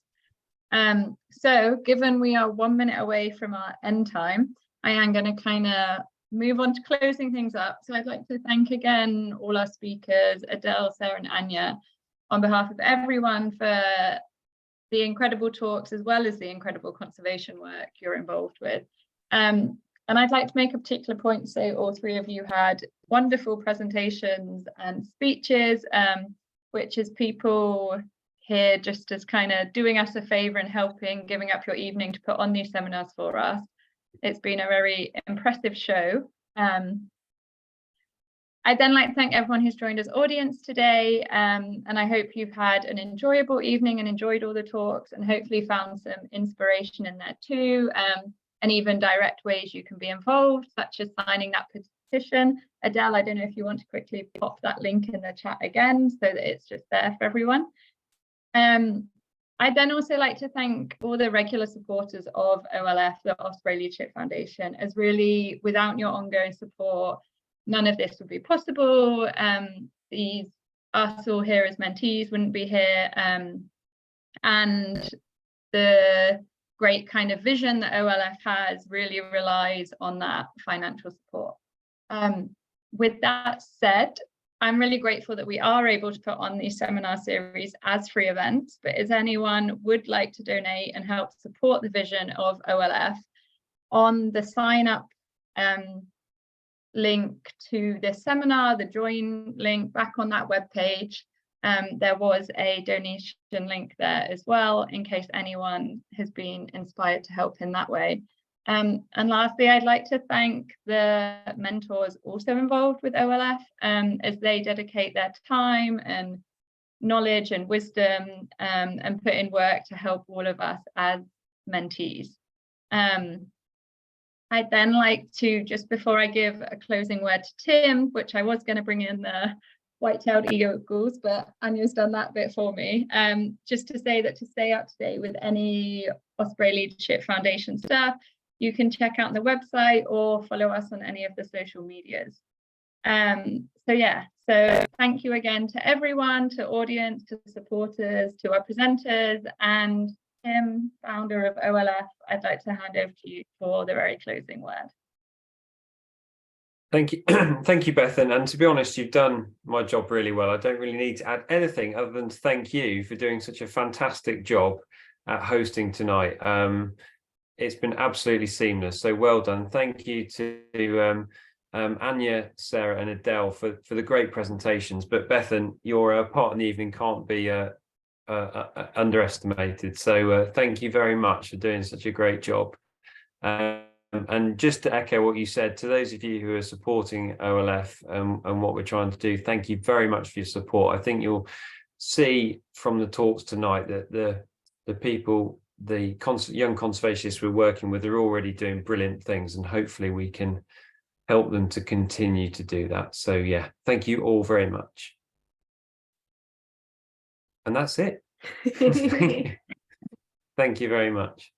S1: So given we are 1 minute away from our end time, I am going to kind of move on to closing things up. So I'd like to thank again all our speakers, Adele, Sara and Anya, on behalf of everyone, for the incredible talks as well as the incredible conservation work you're involved with. And I'd like to make a particular point. So all three of you had wonderful presentations and speeches, which is people here just as kind of doing us a favor and helping, giving up your evening to put on these seminars for us. It's been a very impressive show. I'd then like to thank everyone who's joined us audience today, and I hope you've had an enjoyable evening and enjoyed all the talks, and hopefully found some inspiration in there too, and even direct ways you can be involved, such as signing that petition. Adele, I don't know if you want to quickly pop that link in the chat again so that it's just there for everyone. I'd then also like to thank all the regular supporters of OLF, the Osprey Leadership Foundation, as really without your ongoing support, none of this would be possible. Us all here as mentees wouldn't be here. And the great kind of vision that OLF has really relies on that financial support. With that said, I'm really grateful that we are able to put on these seminar series as free events, but if anyone would like to donate and help support the vision of OLF, on the sign up link to this seminar, the join link back on that webpage, there was a donation link there as well, in case anyone has been inspired to help in that way. And lastly, I'd like to thank the mentors also involved with OLF, as they dedicate their time and knowledge and wisdom, and put in work to help all of us as mentees. I'd then like to, just before I give a closing word to Tim, which I was going to bring in the white-tailed eagles, but Anya's done that bit for me, just to say that to stay up to date with any Osprey Leadership Foundation stuff, you can check out the website or follow us on any of the social medias. So thank you again to everyone, to audience, to supporters, to our presenters, and Tim, founder of OLF, I'd like to hand over to you for the very closing word.
S5: Thank you. Thank you, Bethan. And to be honest, you've done my job really well. I don't really need to add anything other than to thank you for doing such a fantastic job at hosting tonight. It's been absolutely seamless. So well done. Thank you to Anya, Sarah and Adele for the great presentations. But Bethan, your part in the evening can't be underestimated. So thank you very much for doing such a great job. And just to echo what you said, to those of you who are supporting OLF and what we're trying to do, thank you very much for your support. I think you'll see from the talks tonight that the people, the young conservationists we're working with are already doing brilliant things, and hopefully we can help them to continue to do that. So yeah, thank you all very much. And that's it. Thank you very much.